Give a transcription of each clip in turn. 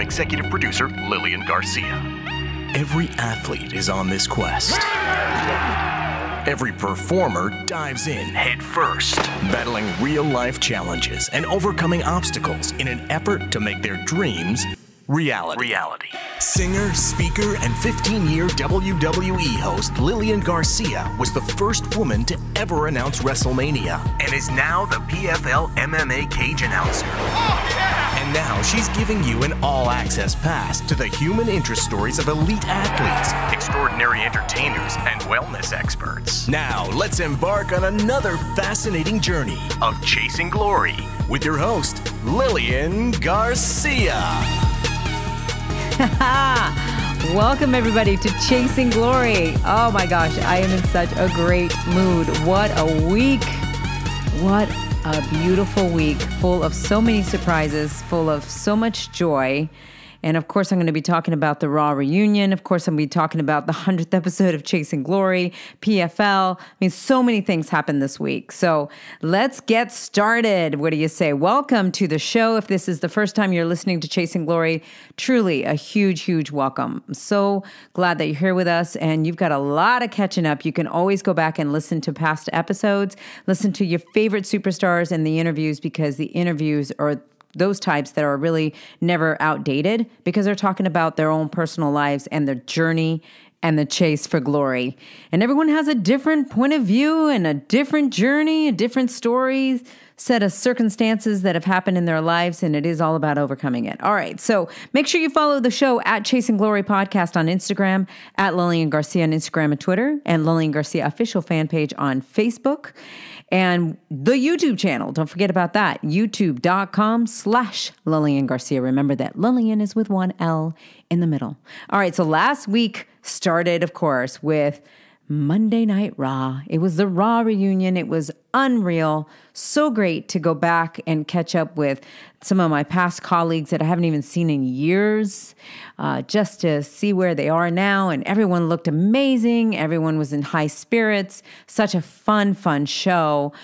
executive producer Lilian Garcia. Every athlete is on this quest. Every performer dives in head first, battling real-life challenges and overcoming obstacles in an effort to make their dreams reality. Singer, speaker, and 15-year WWE host Lilian Garcia was the first woman to ever announce WrestleMania and is now the PFL MMA cage announcer. Oh, yeah! And now she's giving you an all-access pass to the human interest stories of elite athletes, extraordinary entertainers, and wellness experts. Now, let's embark on another fascinating journey of chasing glory with your host, Lilian Garcia. Welcome, everybody, to Chasing Glory. Oh, my gosh, I am in such a great mood. What a week. What a beautiful week, full of so many surprises, full of so much joy. And of course, I'm going to be talking about the Raw reunion. Of course, I'm going to be talking about the 100th episode of Chasing Glory, PFL. I mean, so many things happened this week. So let's get started. What do you say? Welcome to the show. If this is the first time you're listening to Chasing Glory, truly a huge, huge welcome. I'm so glad that you're here with us, and you've got a lot of catching up. You can always go back and listen to past episodes, listen to your favorite superstars and the interviews, because the interviews are those types that are really never outdated, because they're talking about their own personal lives and their journey and the chase for glory. And everyone has a different point of view and a different journey, a different story, set of circumstances that have happened in their lives, and it is all about overcoming it. All right, so make sure you follow the show at Chasing Glory Podcast on Instagram, at Lilian Garcia on Instagram and Twitter, and Lilian Garcia official fan page on Facebook. And the YouTube channel, don't forget about that, youtube.com/Lilian Garcia. Remember that Lilian is with one L in the middle. All right, so last week started, of course, with Monday Night Raw. It was the Raw reunion. It was unreal. So great to go back and catch up with some of my past colleagues that I haven't even seen in years, just to see where they are now. And everyone looked amazing. Everyone was in high spirits. Such a fun show.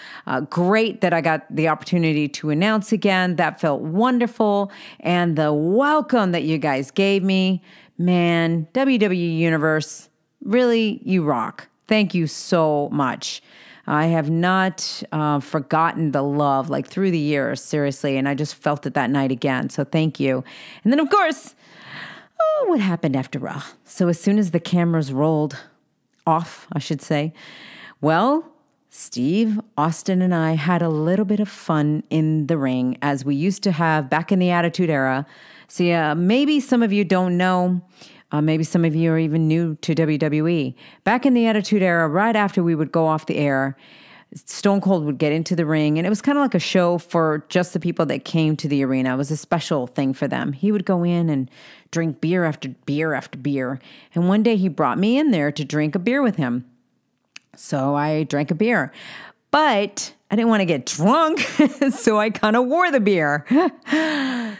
Great that I got the opportunity to announce again. That felt wonderful. And the welcome that you guys gave me, man, WWE Universe, really, you rock. Thank you so much. I have not forgotten the love, like, through the years, seriously, and I just felt it that night again, so thank you. And then, of course, what happened after Raw? So as soon as the cameras rolled off, I should say, well, Steve, Austin, and I had a little bit of fun in the ring, as we used to have back in the Attitude Era. See, maybe some of you don't know. Maybe some of you are even new to WWE. Back in the Attitude Era, right after we would go off the air, Stone Cold would get into the ring, and it was kind of like a show for just the people that came to the arena. It was a special thing for them. He would go in and drink beer after beer after beer. And one day he brought me in there to drink a beer with him. So I drank a beer. But I didn't want to get drunk, so I kind of wore the beer.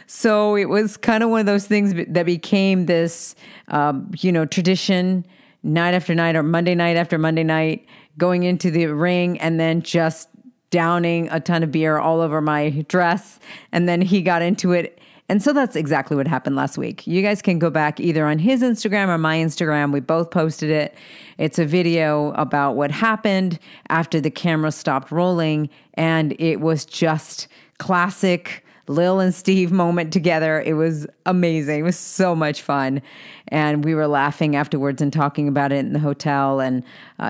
So it was kind of one of those things that became this, tradition, night after night, or Monday night after Monday night, going into the ring and then just downing a ton of beer all over my dress. And then he got into it. And so that's exactly what happened last week. You guys can go back either on his Instagram or my Instagram. We both posted it. It's a video about what happened after the camera stopped rolling. And it was just classic Lil and Steve moment together. It was amazing. It was so much fun. And we were laughing afterwards and talking about it in the hotel, and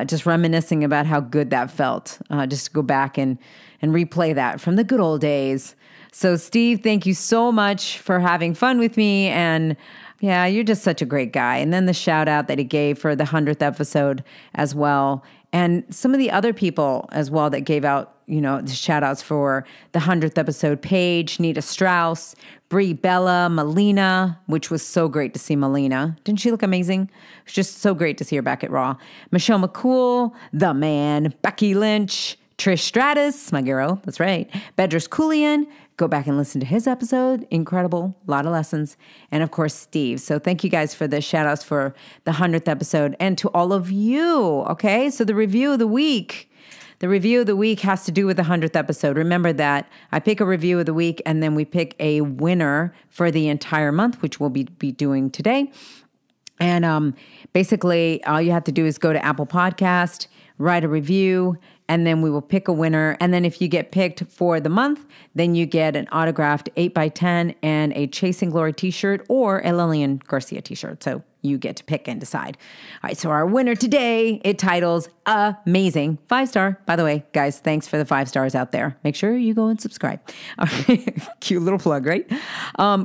just reminiscing about how good that felt. Just to go back and replay that from the good old days. So Steve, thank you so much for having fun with me. And yeah, you're just such a great guy. And then the shout out that he gave for the 100th episode as well. And some of the other people as well that gave out, the shout outs for the 100th episode: Paige, Nita Strauss, Brie Bella, Melina, which was so great to see Melina. Didn't she look amazing? It was just so great to see her back at Raw. Michelle McCool, The Man, Becky Lynch, Trish Stratus, my girl, that's right. Bedros Keuilian, go back and listen to his episode. Incredible, a lot of lessons. And of course, Steve. So thank you guys for the shout outs for the 100th episode, and to all of you, okay? So the review of the week. The review of the week has to do with the 100th episode. Remember that I pick a review of the week and then we pick a winner for the entire month, which we'll be doing today. And basically, all you have to do is go to Apple Podcast, write a review, and then we will pick a winner. And then if you get picked for the month, then you get an autographed 8x10 and a Chasing Glory t-shirt or a Lilian Garcia t-shirt. So you get to pick and decide. All right, so our winner today, it titles Amazing. 5-star. By the way, guys, thanks for the 5 stars out there. Make sure you go and subscribe. All right. Cute little plug, right?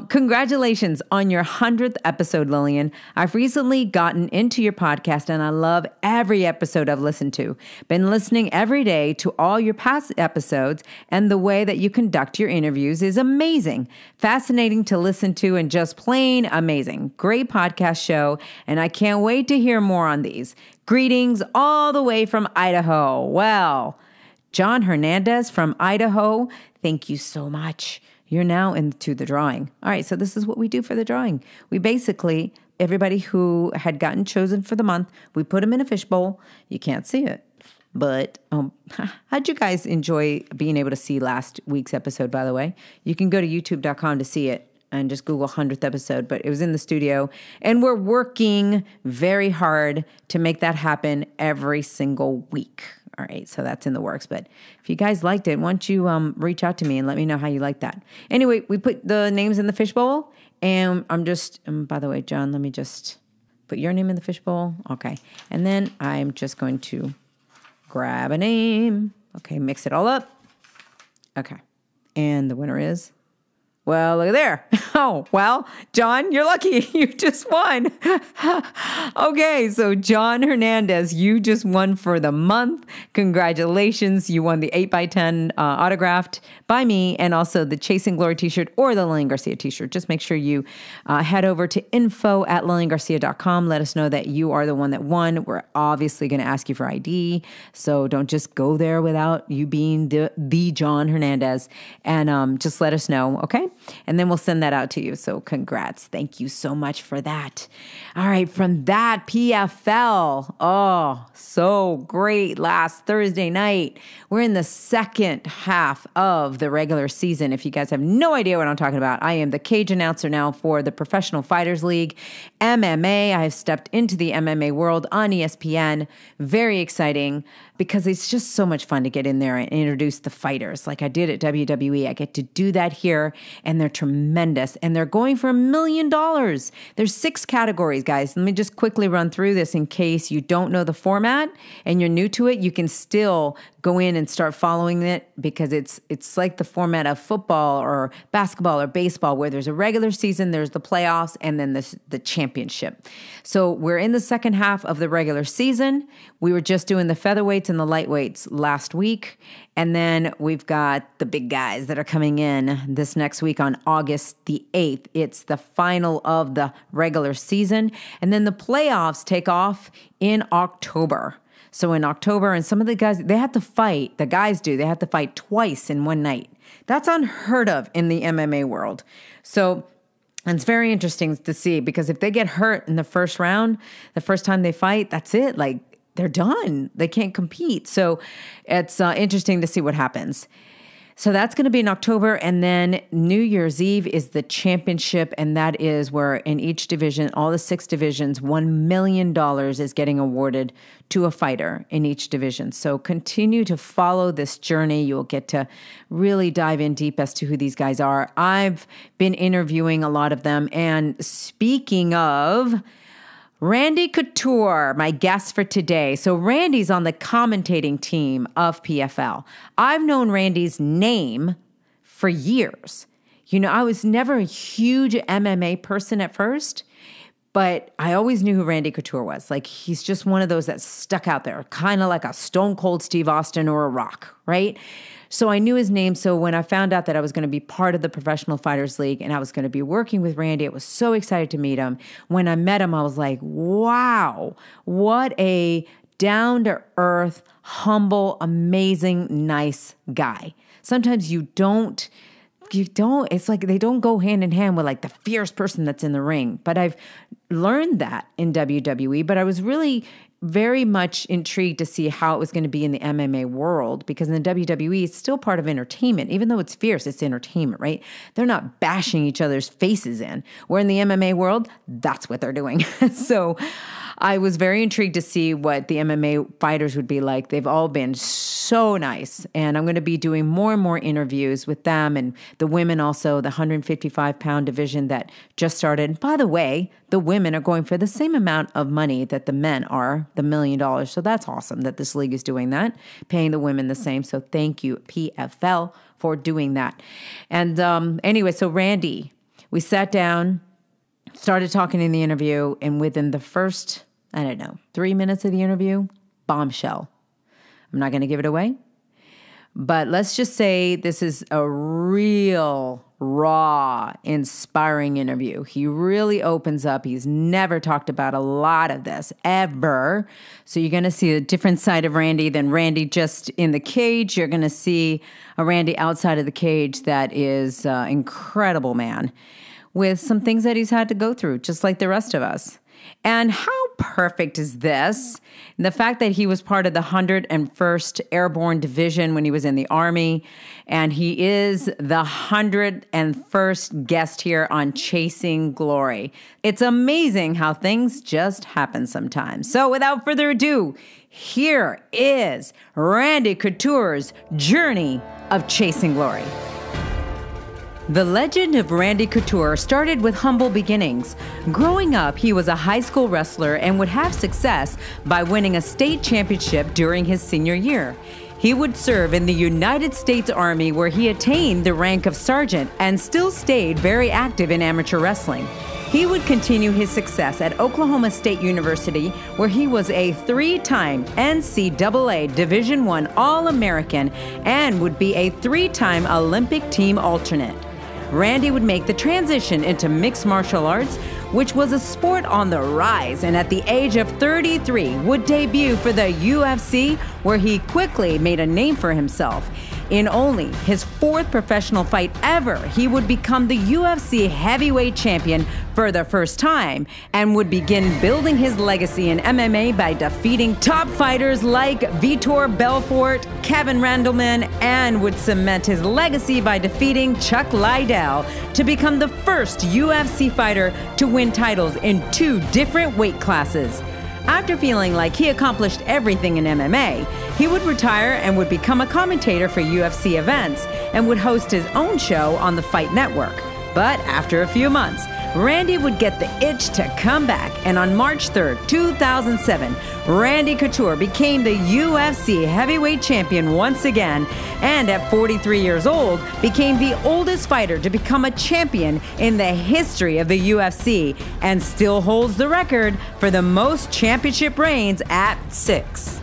Congratulations on your 100th episode, Lilian. I've recently gotten into your podcast and I love every episode I've listened to. Been listening every day to all your past episodes, and the way that you conduct your interviews is amazing. Fascinating to listen to and just plain amazing. Great podcast show. And I can't wait to hear more on these. Greetings all the way from Idaho. Well, John Hernandez from Idaho, thank you so much. You're now into the drawing. All right, so this is what we do for the drawing. We basically, everybody who had gotten chosen for the month, we put them in a fishbowl. You can't see it. But how'd you guys enjoy being able to see last week's episode, by the way? You can go to youtube.com to see it. And just Google 100th episode, but it was in the studio. And we're working very hard to make that happen every single week. All right, so that's in the works. But if you guys liked it, why don't you reach out to me and let me know how you like that. Anyway, we put the names in the fishbowl. And I'm just, by the way, John, let me just put your name in the fishbowl. Okay. And then I'm just going to grab a name. Okay, mix it all up. Okay. And the winner is... Well, look there. Oh, well, John, you're lucky. You just won. Okay, so John Hernandez, you just won for the month. Congratulations. You won the 8x10 autographed by me and also the Chasing Glory t-shirt or the Lilian Garcia t-shirt. Just make sure you head over to info@liliangarcia.com. Let us know that you are the one that won. We're obviously going to ask you for ID, so don't just go there without you being the John Hernandez. And just let us know, okay? And then we'll send that out to you. So congrats. Thank you so much for that. All right. From that, PFL. Oh, so great. Last Thursday night. We're in the second half of the regular season. If you guys have no idea what I'm talking about, I am the cage announcer now for the Professional Fighters League, MMA. I have stepped into the MMA world on ESPN. Very exciting because it's just so much fun to get in there and introduce the fighters like I did at WWE. I get to do that here, and they're tremendous, and they're going for $1 million. There's 6 categories, guys. Let me just quickly run through this in case you don't know the format and you're new to it. You can still go in and start following it because it's like the format of football or basketball or baseball where there's a regular season, there's the playoffs, and then the championship. So we're in the second half of the regular season. We were just doing the featherweights and the lightweights last week. And then we've got the big guys that are coming in this next week on August the 8th. It's the final of the regular season. And then the playoffs take off in October. So in October, and some of the guys, they have to fight. The guys do. They have to fight twice in one night. That's unheard of in the MMA world. So it's very interesting to see because if they get hurt in the first round, the first time they fight, that's it. Like, they're done. They can't compete. So it's interesting to see what happens. So that's going to be in October. And then New Year's Eve is the championship. And that is where in each division, all the 6 divisions, $1 million is getting awarded to a fighter in each division. So continue to follow this journey. You'll get to really dive in deep as to who these guys are. I've been interviewing a lot of them. And speaking of Randy Couture, my guest for today. So Randy's on the commentating team of PFL. I've known Randy's name for years. You know, I was never a huge MMA person at first, but I always knew who Randy Couture was. Like, he's just one of those that stuck out there, kind of like a Stone Cold Steve Austin or a Rock, right? So I knew his name. So when I found out that I was going to be part of the Professional Fighters League and I was going to be working with Randy, I was so excited to meet him. When I met him, I was like, wow, what a down-to-earth, humble, amazing, nice guy. Sometimes you don't, it's like they don't go hand in hand with like the fierce person that's in the ring. But I've learned that in WWE, but I was really very much intrigued to see how it was going to be in the MMA world, because in the WWE, it's still part of entertainment. Even though it's fierce, it's entertainment, right? They're not bashing each other's faces in. Where in the MMA world, that's what they're doing. So I was very intrigued to see what the MMA fighters would be like. They've all been so nice. And I'm going to be doing more and more interviews with them and the women also, the 155-pound division that just started. By the way, the women are going for the same amount of money that the men are, the $1 million. So that's awesome that this league is doing that, paying the women the same. So thank you, PFL, for doing that. And anyway, so Randy, we sat down, started talking in the interview, and within the first, 3 minutes of the interview, bombshell. I'm not going to give it away, but let's just say this is a real, raw, inspiring interview. He really opens up. He's never talked about a lot of this, ever. So you're going to see a different side of Randy than Randy just in the cage. You're going to see a Randy outside of the cage that is an incredible man, with some things that he's had to go through, just like the rest of us. And how perfect is this? The fact that he was part of the 101st Airborne Division when he was in the Army, and he is the 101st guest here on Chasing Glory. It's amazing how things just happen sometimes. So without further ado, here is Randy Couture's journey of Chasing Glory. The legend of Randy Couture started with humble beginnings. Growing up, he was a high school wrestler and would have success by winning a state championship during his senior year. He would serve in the United States Army, where he attained the rank of sergeant and still stayed very active in amateur wrestling. He would continue his success at Oklahoma State University, where he was a 3-time NCAA Division I All-American and would be a 3-time Olympic team alternate. Randy would make the transition into mixed martial arts, which was a sport on the rise, and at the age of 33 would debut for the UFC, where he quickly made a name for himself. In only his 4th professional fight ever, he would become the UFC heavyweight champion for the first time and would begin building his legacy in MMA by defeating top fighters like Vitor Belfort, Kevin Randleman, and would cement his legacy by defeating Chuck Liddell to become the first UFC fighter to win titles in 2 different weight classes. After feeling like he accomplished everything in MMA, he would retire and would become a commentator for UFC events and would host his own show on the Fight Network. But after a few months, Randy would get the itch to come back, and on March 3rd, 2007, Randy Couture became the UFC heavyweight champion once again, and at 43 years old, became the oldest fighter to become a champion in the history of the UFC, and still holds the record for the most championship reigns at 6.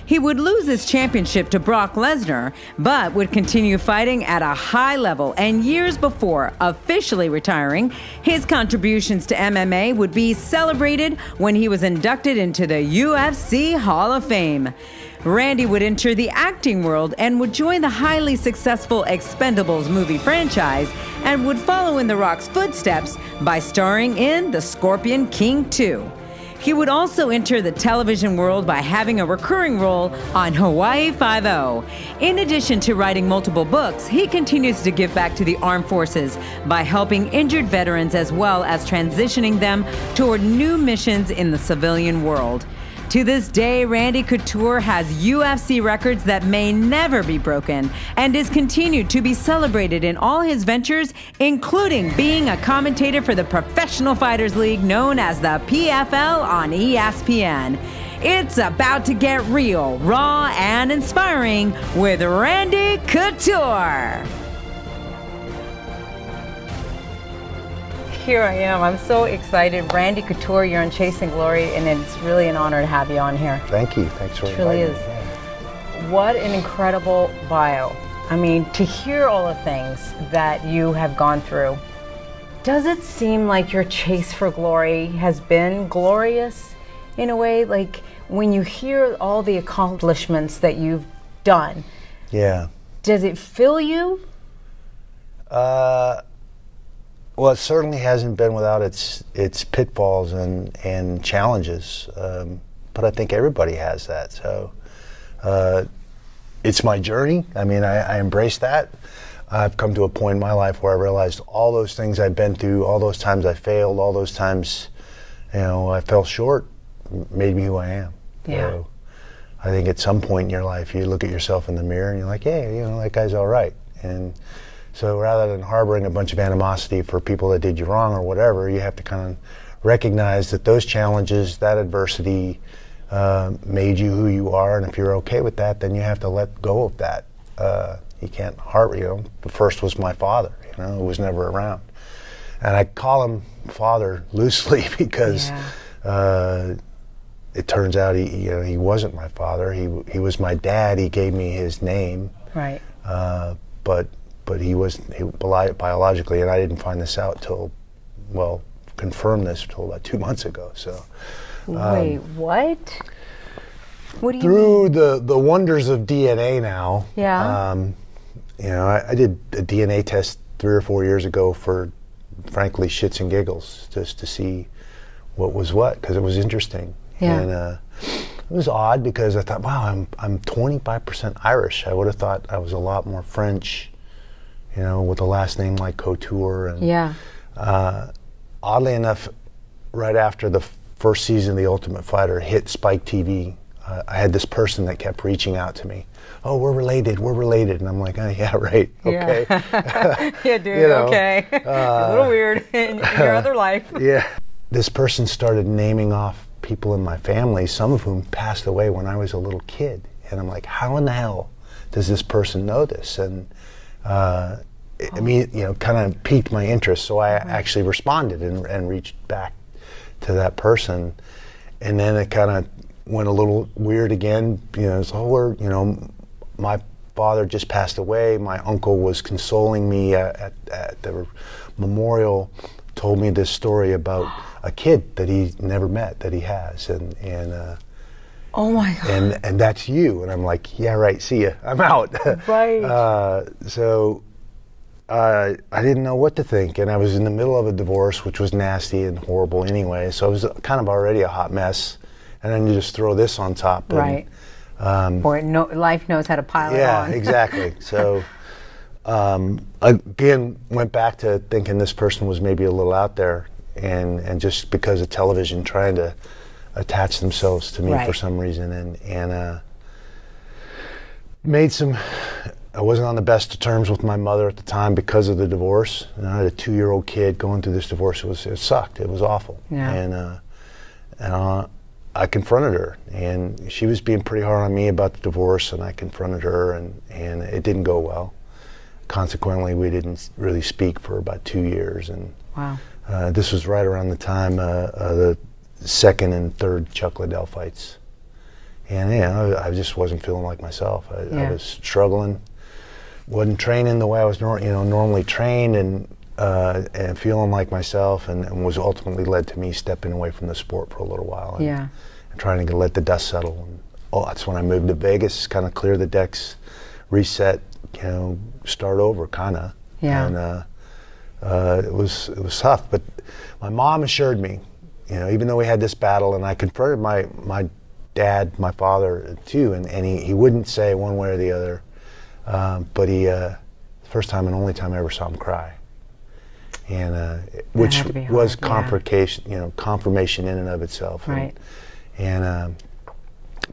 He would lose his championship to Brock Lesnar, but would continue fighting at a high level, and years before officially retiring, his contributions to MMA would be celebrated when he was inducted into the UFC Hall of Fame. Randy would enter the acting world and would join the highly successful Expendables movie franchise and would follow in The Rock's footsteps by starring in The Scorpion King 2. He would also enter the television world by having a recurring role on Hawaii Five-0. In addition to writing multiple books, he continues to give back to the armed forces by helping injured veterans as well as transitioning them toward new missions in the civilian world. To this day, Randy Couture has UFC records that may never be broken and is continued to be celebrated in all his ventures, including being a commentator for the Professional Fighters League known as the PFL on ESPN. It's about to get real, raw, and inspiring with Randy Couture. Here I am. I'm so excited. Randy Couture, you're on Chasing Glory, and it's really an honor to have you on here. Thank you. Thanks for inviting me. It really is. What an incredible bio. I mean, to hear all the things that you have gone through, does it seem like your chase for glory has been glorious in a way? Like when you hear all the accomplishments that you've done, yeah, does it fill you? Well, it certainly hasn't been without its pitfalls and challenges. but I think everybody has that. So it's my journey. I mean, I embrace that. I've come to a point in my life where I realized all those things I've been through, all those times I failed, all those times, I fell short, made me who I am. Yeah. So I think at some point in your life, you look at yourself in the mirror and you're like, hey, that guy's all right. And so rather than harboring a bunch of animosity for people that did you wrong or whatever, you have to kind of recognize that those challenges, that adversity made you who you are. And if you're okay with that, then you have to let go of that. You can't harbor, the first was my father, who was never around. And I call him father loosely because it turns out he wasn't my father. He was my dad. He gave me his name. Right. But he biologically, and I didn't find this out confirm this till about 2 months ago. So. Wait, what? What do you through mean? the wonders of DNA now. Yeah. I did a DNA test 3 or 4 years ago for, frankly, shits and giggles, just to see what was what, because it was interesting. Yeah. And it was odd because I thought, wow, I'm 25% Irish. I would have thought I was a lot more French, with a last name like Couture. And yeah. Oddly enough, right after the first season of The Ultimate Fighter hit Spike TV, I had this person that kept reaching out to me. Oh, we're related. And I'm like, oh, yeah, right. Okay. Yeah, yeah dude, okay. A little weird in your other life. Yeah. This person started naming off people in my family, some of whom passed away when I was a little kid. And I'm like, how in the hell does this person know this? And kind of piqued my interest. So I actually responded and reached back to that person. And then it kind of went a little weird again. My father just passed away. My uncle was consoling me at the memorial, told me this story about a kid that he never met that he has, and oh my God. And that's you. And I'm like, yeah, right, see ya, I'm out. Right. So I didn't know what to think, and I was in the middle of a divorce, which was nasty and horrible anyway, so I was kind of already a hot mess, and then you just throw this on top. And, right. Life knows how to pile it on. Yeah, exactly. So again, went back to thinking this person was maybe a little out there, and just because of television trying to attach themselves to me for some reason, and made some. I wasn't on the best of terms with my mother at the time because of the divorce. I had a 2-year-old kid going through this divorce. It sucked. It was awful. Yeah. And I confronted her, and she was being pretty hard on me about the divorce, and I confronted her, and it didn't go well. Consequently, we didn't really speak for about 2 years. And wow. This was right around the time the second and third Chuck Liddell fights. And I just wasn't feeling like myself. I was struggling. Wasn't training the way I was normally trained, and feeling like myself, and was ultimately led to me stepping away from the sport for a little while, and trying to let the dust settle. And that's when I moved to Vegas, kind of clear the decks, reset, start over, kind of. Yeah. And it was tough, but my mom assured me, even though we had this battle, and I confronted my dad, my father too, and he wouldn't say one way or the other. But the first time and only time I ever saw him cry, and which was confirmation in and of itself. Right. And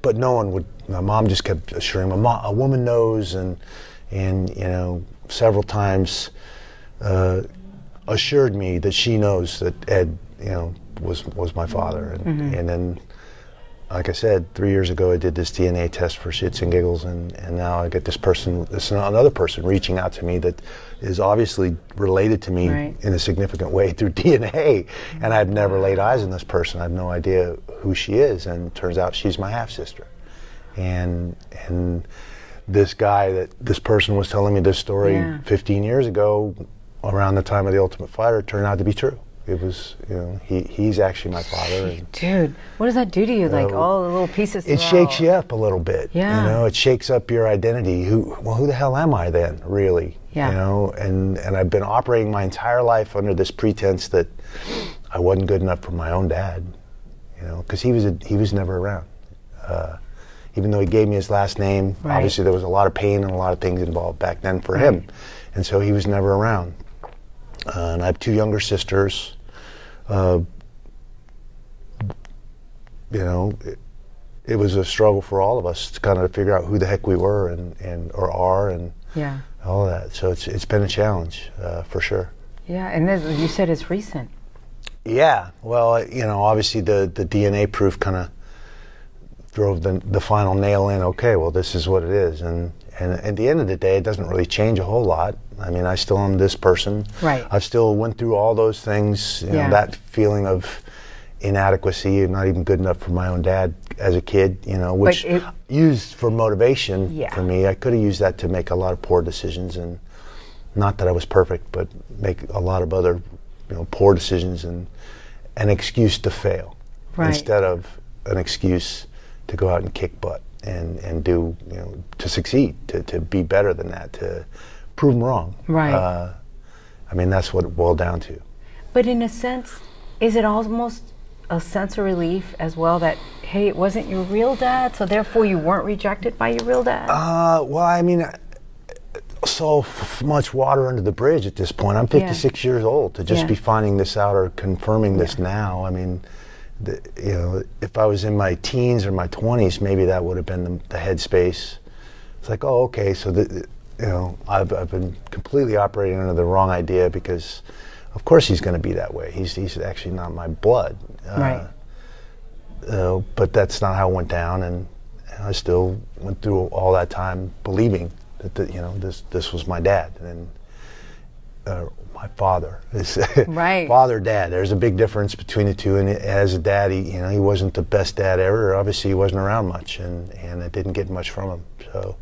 but no one would. My mom just kept assuring me, a woman knows, and several times assured me that she knows that Ed, was my father, and then. Like I said, 3 years ago, I did this DNA test for shits and giggles, and now I get another person reaching out to me that is obviously related to me in a significant way through DNA, and I've never laid eyes on this person. I have no idea who she is, and it turns out she's my half-sister. And this person was telling me this story 15 years ago, around the time of The Ultimate Fighter, turned out to be true. It was, he's actually my father. And, dude, what does that do to you? Like all the little pieces. It shakes you up a little bit. Yeah. It shakes up your identity. Who the hell am I then, really? Yeah. And I've been operating my entire life under this pretense that I wasn't good enough for my own dad. Because he was never around. Even though he gave me his last name, obviously there was a lot of pain and a lot of things involved back then for him. And so he was never around. And I have 2 younger sisters. You know, it was a struggle for all of us to kind of figure out who the heck we were or are and all that. So it's been a challenge for sure. Yeah, and this, you said it's recent. Yeah, well, you know, obviously the DNA proof kind of drove the final nail in. Okay, well, this is what it is, and at the end of the day, it doesn't really change a whole lot. I mean, I still am this person. Right. I still went through all those things. You know, that feeling of inadequacy, not even good enough for my own dad as a kid. You know, which used for motivation for me. I could have used that to make a lot of poor decisions, and not that I was perfect, but make a lot of other, you know, poor decisions and an excuse to fail instead of an excuse to go out and kick butt and do, you know, to succeed, to be better than that, to prove them wrong. Right. I mean, that's what it boiled down to. But in a sense, is it almost a sense of relief as well that, hey, it wasn't your real dad, so therefore you weren't rejected by your real dad? Well, I mean, so much water under the bridge at this point. I'm 56 years old to just be finding this out or confirming this now. I mean, you know, if I was in my teens or my 20s, maybe that would have been the headspace. It's like, oh, okay, so you know, I've been completely operating under the wrong idea because, of course, he's going to be that way. He's actually not my blood. But that's not how it went down, and I still went through all that time believing that you know, this was my dad and my father. Father, dad. There's a big difference between the two. And as a dad, you know, he wasn't the best dad ever. Obviously, he wasn't around much, and I didn't get much from him. So,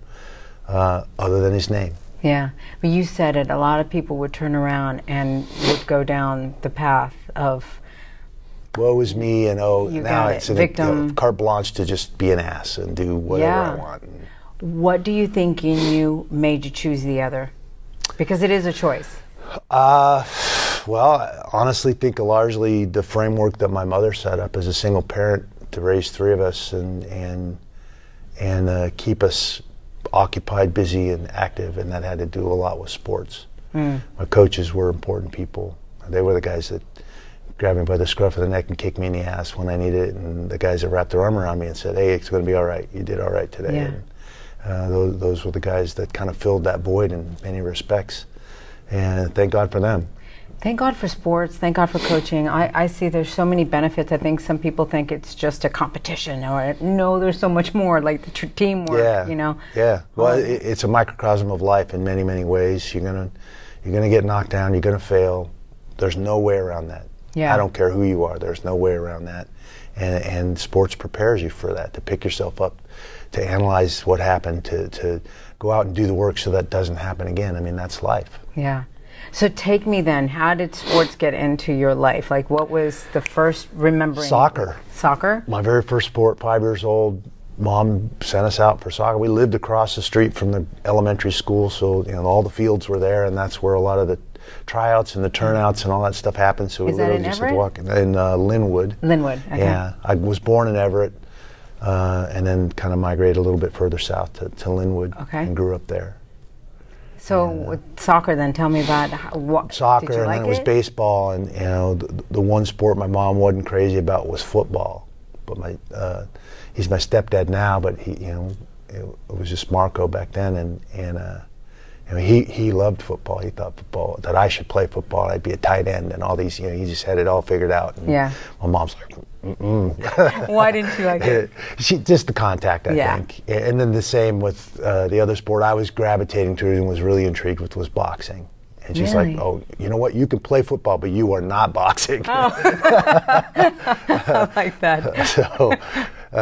other than his name. Yeah, but you said it. A lot of people would turn around and would go down the path of, woe is me, and now it's victim. Carte blanche to just be an ass and do whatever I want. What do you think in you made you choose the other? Because it is a choice. Well, I honestly think largely the framework that my mother set up as a single parent to raise 3 of us and keep us occupied, busy, and active, and that had to do a lot with sports. My coaches were important people. They were the guys that grabbed me by the scruff of the neck and kicked me in the ass when I needed it, and the guys that wrapped their arm around me and said, hey, it's going to be all right. You did all right today. Yeah. And, those were the guys that kind of filled that void in many respects. And thank God for them. Thank God for sports. Thank God for coaching. I see there's so many benefits. I think some people think it's just a competition, or no, there's so much more, like the teamwork. You know. Yeah. Well, it's a microcosm of life in many, many ways. You're gonna get knocked down. You're gonna fail. There's no way around that. Yeah. I don't care who you are. There's no way around that. And sports prepares you for that, to pick yourself up, to analyze what happened, to go out and do the work so that doesn't happen again. I mean, that's life. Yeah. So take me then, how did sports get into your life? Like, what was the first remembering? Soccer. Soccer? My very first sport, 5 years old. Mom sent us out for soccer. We lived across the street from the elementary school, so you know, all the fields were there, and that's where a lot of the tryouts and the turnouts and all that stuff happened. So we literally just had to walk in Linwood. Linwood, okay. Yeah, I was born in Everett, and then kind of migrated a little bit further south to Linwood, and grew up there. So with soccer, then tell me about what soccer, did you like and then it was baseball, and you know, the one sport my mom wasn't crazy about was football. But he's my stepdad now, but it was just Marco back then, and you know, he loved football. He thought that I should play football. I'd be a tight end and all these. You know, he just had it all figured out. And my mom's like, Why didn't you like it? Just the contact, I think. And then the same with the other sport I was gravitating to and was really intrigued with was boxing. And she's like, oh, you know what? You can play football, but you are not boxing. Oh. I like that. So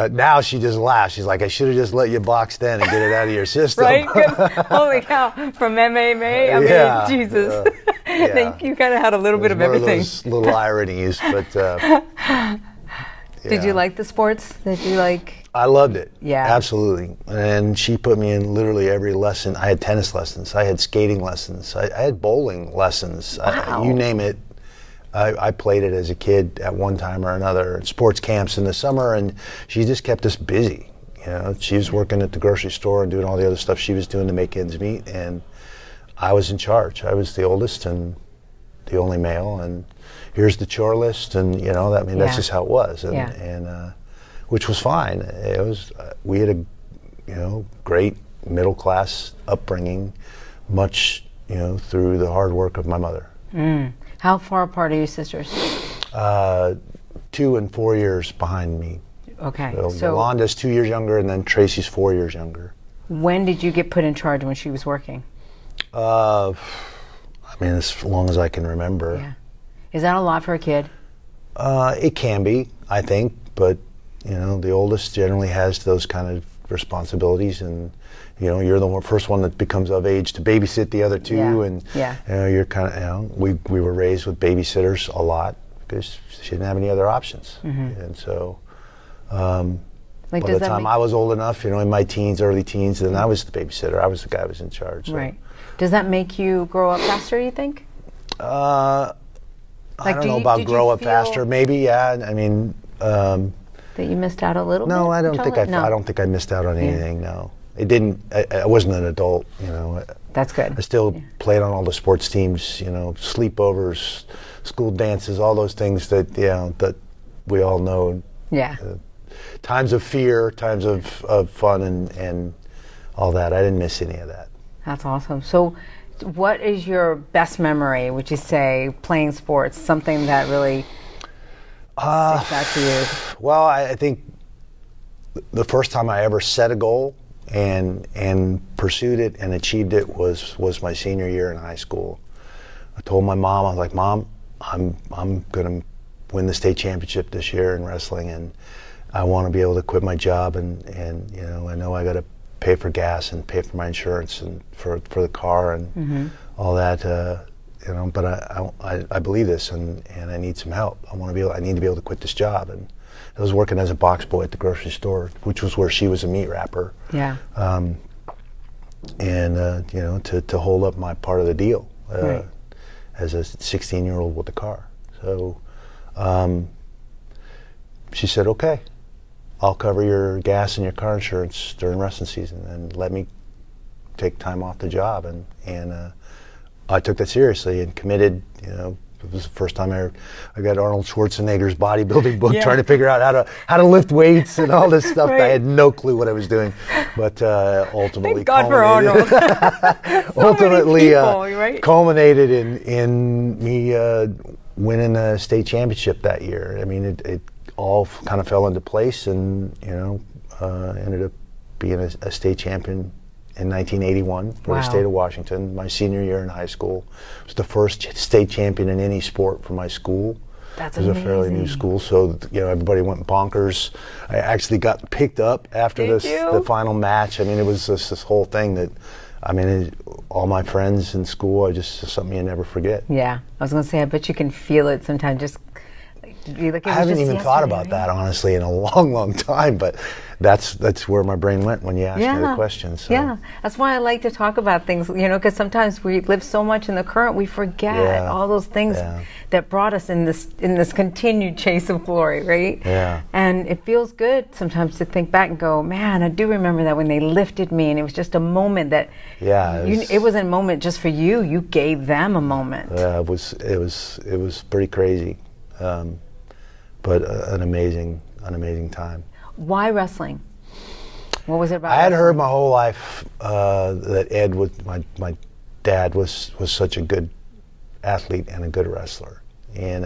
now she just laughs. She's like, I should have just let you box then and get it out of your system. Right? Holy cow. From MMA? I mean, Jesus. I think you kind of had a little bit of everything. Those little ironies, but... Did you like the sports? Did you like... I loved it. Yeah. Absolutely. And she put me in literally every lesson. I had tennis lessons. I had skating lessons. I had bowling lessons. Wow. You name it. I played it as a kid at one time or another. Sports camps in the summer, and she just kept us busy. she was working at the grocery store and doing all the other stuff she was doing to make ends meet, and I was in charge. I was the oldest and the only male, and here's the chore list, and that's just how it was, and which was fine. It was we had a great middle class upbringing, much through the hard work of my mother. How far apart are your sisters? 2 and 4 years behind me. Okay. So Yolanda's 2 years younger, and then Tracy's 4 years younger. When did you get put in charge when she was working? As long as I can remember. Yeah. Is that a lot for a kid? It can be, I think, but the oldest generally has those kind of responsibilities, and you're the first one that becomes of age to babysit the other two, and you're kind of we were raised with babysitters a lot because she didn't have any other options, and so by the time I was old enough, in my teens, early teens, then I was the babysitter. I was the guy who was in charge. So. Right. Does that make you grow up faster, you think? I don't know about grow up faster. Maybe, yeah. That you missed out a little bit? No, I don't think I don't think I missed out on anything. No, it didn't. I wasn't an adult. That's good. I still played on all the sports teams. Sleepovers, school dances, all those things that that we all know. Yeah. Times of fear, times of fun, and all that. I didn't miss any of that. That's awesome. So, what is your best memory? Would you say playing sports? Something that really sticks out to you? Well, I think the first time I ever set a goal and pursued it and achieved it was my senior year in high school. I told my mom, I was like, Mom, I'm going to win the state championship this year in wrestling, and I want to be able to quit my job, and I know I got to pay for gas and pay for my insurance and for the car and all that. But I believe this, and I need some help. I need to be able to quit this job. And I was working as a box boy at the grocery store, which was where she was a meat wrapper. Yeah. To hold up my part of the deal Right. as a 16-year-old with a car. So she said, okay, I'll cover your gas and your car insurance during wrestling season, and let me take time off the job. And I took that seriously and committed. It was the first time I got Arnold Schwarzenegger's bodybuilding book, trying to figure out how to lift weights and all this stuff. Right. I had no clue what I was doing, but ultimately, Thank God for Arnold. ultimately right? culminated in me winning a state championship that year. It all kind of fell into place, and ended up being a state champion in 1981 for the state of Washington. My senior year in high school, I was the first state champion in any sport for my school. That's it was amazing. a fairly new school, so everybody went bonkers. I actually got picked up after the final match. It was this whole thing that, all my friends in school, it's something you never forget. Yeah, I was going to say, I bet you can feel it sometimes. Just I haven't even thought about that, honestly, in a long, long time, but that's where my brain went when you asked me the question. So. Yeah, that's why I like to talk about things, because sometimes we live so much in the current, we forget all those things that brought us in this continued chase of glory, right? Yeah. And it feels good sometimes to think back and go, man, I do remember that when they lifted me, and it was just a moment that, it was a moment just for you. You gave them a moment. Yeah, it was pretty crazy. But an amazing time. Why wrestling? What was it about? I had heard my whole life that Ed my dad was such a good athlete and a good wrestler, and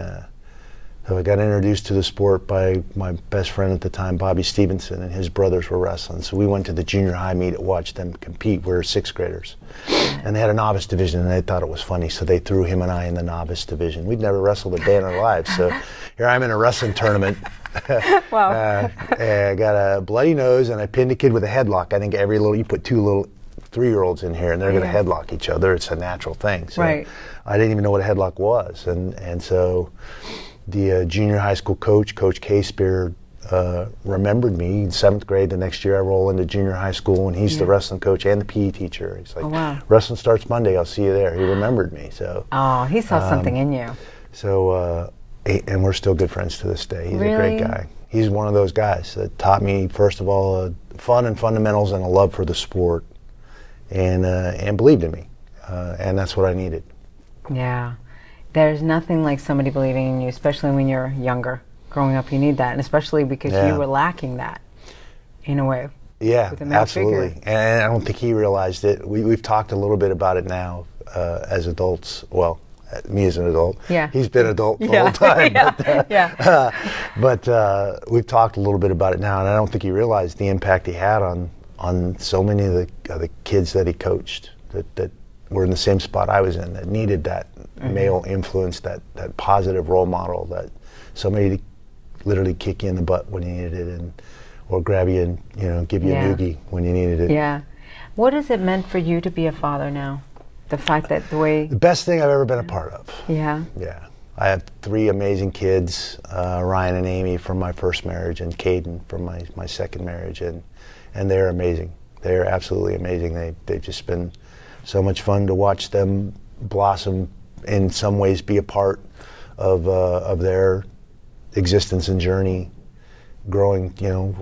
so I got introduced to the sport by my best friend at the time, Bobby Stevenson, and his brothers were wrestling. So we went to the junior high meet to watch them compete. We were sixth graders, and they had a novice division, and they thought it was funny, so they threw him and I in the novice division. We'd never wrestled a day in our lives, so here I'm in a wrestling tournament. Wow. I got a bloody nose, and I pinned a kid with a headlock. I think you put two little 3-year-olds in here, and they're going to headlock each other. It's a natural thing. So I didn't even know what a headlock was, and so the junior high school coach, Coach K. Spear, remembered me in 7th grade. The next year I roll into junior high school, and he's the wrestling coach and the PE teacher. He's like, wrestling starts Monday, I'll see you there. He remembered me. So he saw something in you. So, and we're still good friends to this day. He's a great guy. he's one of those guys that taught me, first of all, fun and fundamentals and a love for the sport, and believed in me, and that's what I needed. Yeah, there's nothing like somebody believing in you, especially when you're younger. Growing up, you need that, and especially because you were lacking that in a way. Yeah, with a male absolutely. figure. And I don't think he realized it. We've talked a little bit about it now as adults. Well, me as an adult. Yeah. He's been adult the whole time. But we've talked a little bit about it now, and I don't think he realized the impact he had on so many of the kids that he coached that were in the same spot I was in, that needed that male influence, that positive role model, that somebody to literally kick you in the butt when you needed it, or grab you and give you a noogie when you needed it. Yeah. What has it meant for you to be a father now? The fact that the best thing I've ever been a part of. Yeah. Yeah. I have 3 amazing kids, Ryan and Amy from my first marriage, and Caden from my second marriage, and they're amazing. They're absolutely amazing. They've just been so much fun to watch them blossom, in some ways be a part of their existence and journey. Growing,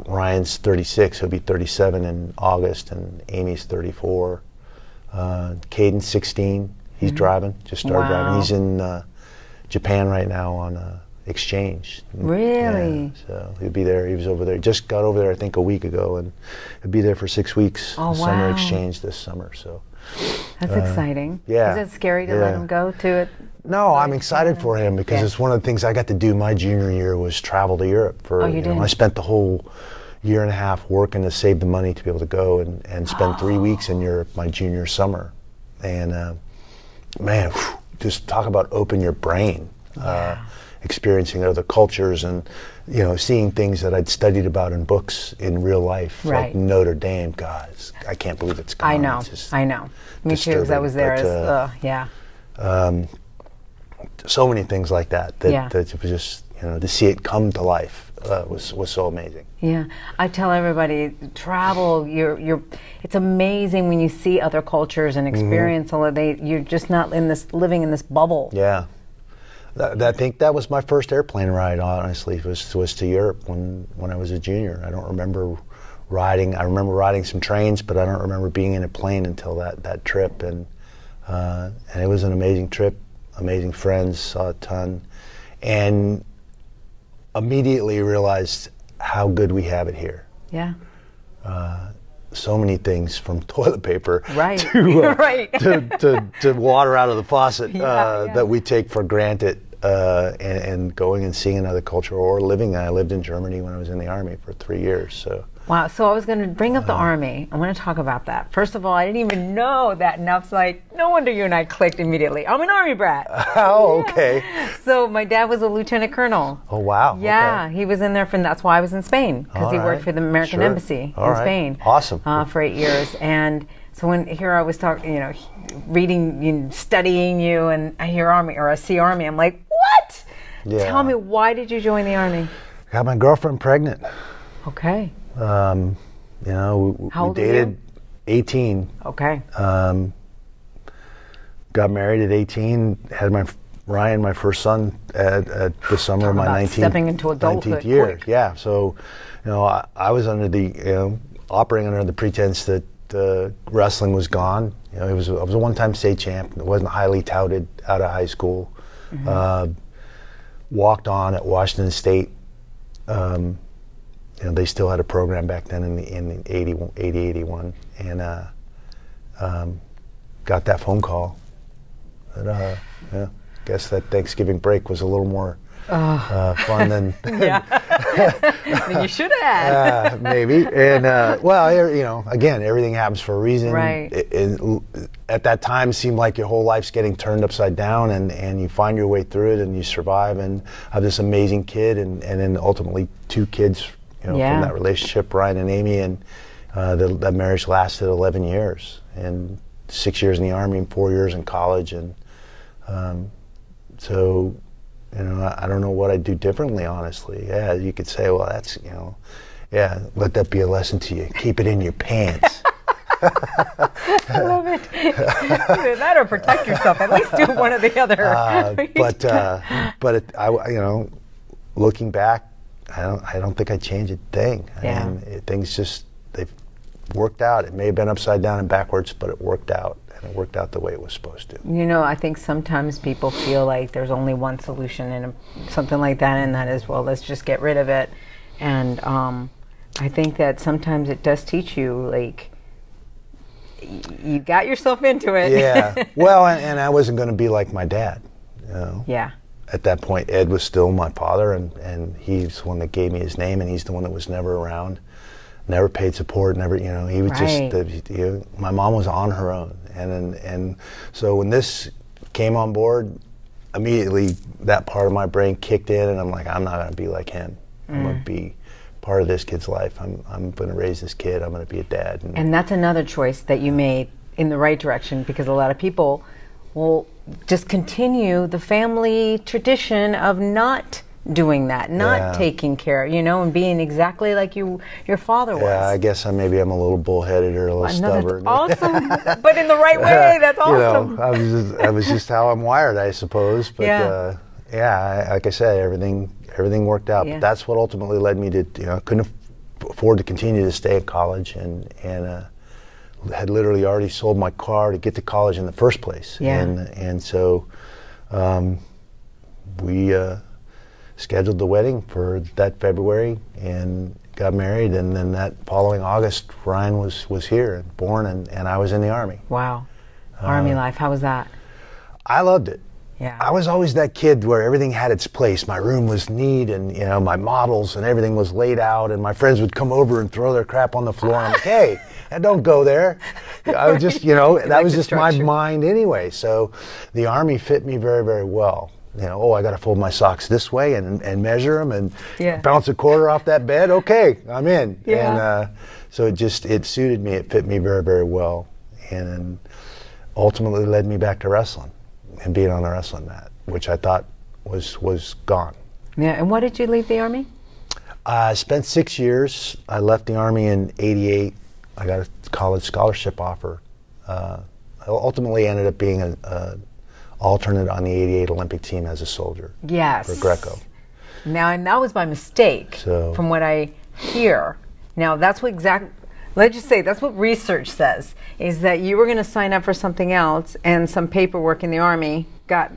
Ryan's 36, he'll be 37 in August, and Amy's 34. Caden's 16, he's driving, just started driving. He's in Japan right now on exchange. Really? Yeah, so he'll be there. He was over there, just got over there I think a week ago, and he'll be there for 6 weeks. Summer exchange this summer. So that's exciting. Yeah. Is it scary to let him go to it? No, I'm excited for him, because it's one of the things I got to do my junior year was travel to Europe for. You did? I spent the whole year and a half working to save the money to be able to go and spend 3 weeks in Europe my junior summer, and man, just talk about open your brain. Experiencing other cultures and seeing things that I'd studied about in books in real life, like Notre Dame. God, I can't believe it's gone. I know. Me too, because I was there. So many things like that that it was just to see it come to life was so amazing. Yeah, I tell everybody, travel. It's amazing when you see other cultures and experience all of that. You're just not living in this bubble. Yeah. I think that was my first airplane ride, honestly, was to Europe when I was a junior. I don't remember riding. I remember riding some trains, but I don't remember being in a plane until that trip. And it was an amazing trip, amazing friends, saw a ton, and immediately realized how good we have it here. Yeah. So many things, from toilet paper to water out of the faucet that we take for granted, and going and seeing another culture or living. I lived in Germany when I was in the Army for 3 years. So. Wow, so I was going to bring up the Army. I want to talk about that. First of all, I didn't even know that, and I was like, no wonder you and I clicked immediately. I'm an Army brat. Oh, okay. So my dad was a lieutenant colonel. Oh, wow. Yeah, he was in there, that's why I was in Spain, because he worked for the American Embassy in Spain. Awesome. For 8 years. And so when here I was talking, reading, studying you, and I hear Army, or I see Army, I'm like, what? Yeah. Tell me, why did you join the Army? Got my girlfriend pregnant. Okay. We How old dated were you? 18. Okay. Got married at 18. Had Ryan, my first son, at the summer of my 19th year. Quick. Yeah. So, I was under the operating under the pretense that wrestling was gone. I was a one-time state champ. It wasn't highly touted out of high school. Walked on at Washington State. They still had a program back then in 80-81, and got that phone call. Guess that Thanksgiving break was a little more fun than than you should have. maybe. And again, everything happens for a reason. Right. At that time, it seemed like your whole life's getting turned upside down, and you find your way through it, and you survive, and have this amazing kid, and then ultimately 2 kids. From that relationship, Ryan and Amy, and that marriage lasted 11 years, and 6 years in the Army and 4 years in college, and so I don't know what I'd do differently, honestly. Yeah, you could say, well, that's let that be a lesson to you. Keep it in your pants. I love it. Either that or protect yourself. At least do one or the other. But looking back. I don't think I'd change a thing. Yeah. I mean, things just, they've worked out. It may have been upside down and backwards, but it worked out. And it worked out the way it was supposed to. You know, I think sometimes people feel like there's only one solution in something like that, and that is, well, let's just get rid of it. And I think that sometimes it does teach you, like, you got yourself into it. Yeah. Well, and I wasn't going to be like my dad. You know? Yeah. At that point, Ed was still my father, and he's the one that gave me his name, and he's the one that was never around, never paid support, never, you know, he was just, my mom was on her own. And so when this came on board, immediately that part of my brain kicked in, and I'm like, I'm not going to be like him. I'm going to be part of this kid's life. I'm going to raise this kid. I'm going to be a dad. And that's another choice that you made in the right direction, because a lot of people will just continue the family tradition of not doing that, not taking care, you know, and being exactly like your father was. Yeah, I guess maybe I'm a little bullheaded or a little stubborn. Awesome, but in the right way. That's awesome. You know, that was just how I'm wired, I suppose. But like I said, everything worked out. Yeah. But that's what ultimately led me to, you know, couldn't afford to continue to stay at college, and had literally already sold my car to get to college in the first place. Yeah. And so we scheduled the wedding for that February and got married, and then that following August, Ryan was here and born, and I was in the Army. Wow. Army life, how was that? I loved it. Yeah. I was always that kid where everything had its place. My room was neat, and, you know, my models and everything was laid out, and my friends would come over and throw their crap on the floor, and I'm like, hey, don't go there. I was just, you know, that was just my mind anyway. So the Army fit me very, very well. You know, I got to fold my socks this way and measure them and bounce a quarter off that bed. Okay, I'm in. Yeah. And so it suited me. It fit me very, very well, and ultimately led me back to wrestling and being on a wrestling mat, which I thought was gone. Yeah. And why did you leave the Army? I spent 6 years. I left the Army in '88. I got a college scholarship offer. I ultimately ended up being an alternate on the '88 Olympic team as a soldier. Yes. For Greco. Now, and that was by mistake, from what I hear. Now, that's what let's just say that's what research says, is that you were going to sign up for something else, and some paperwork in the Army got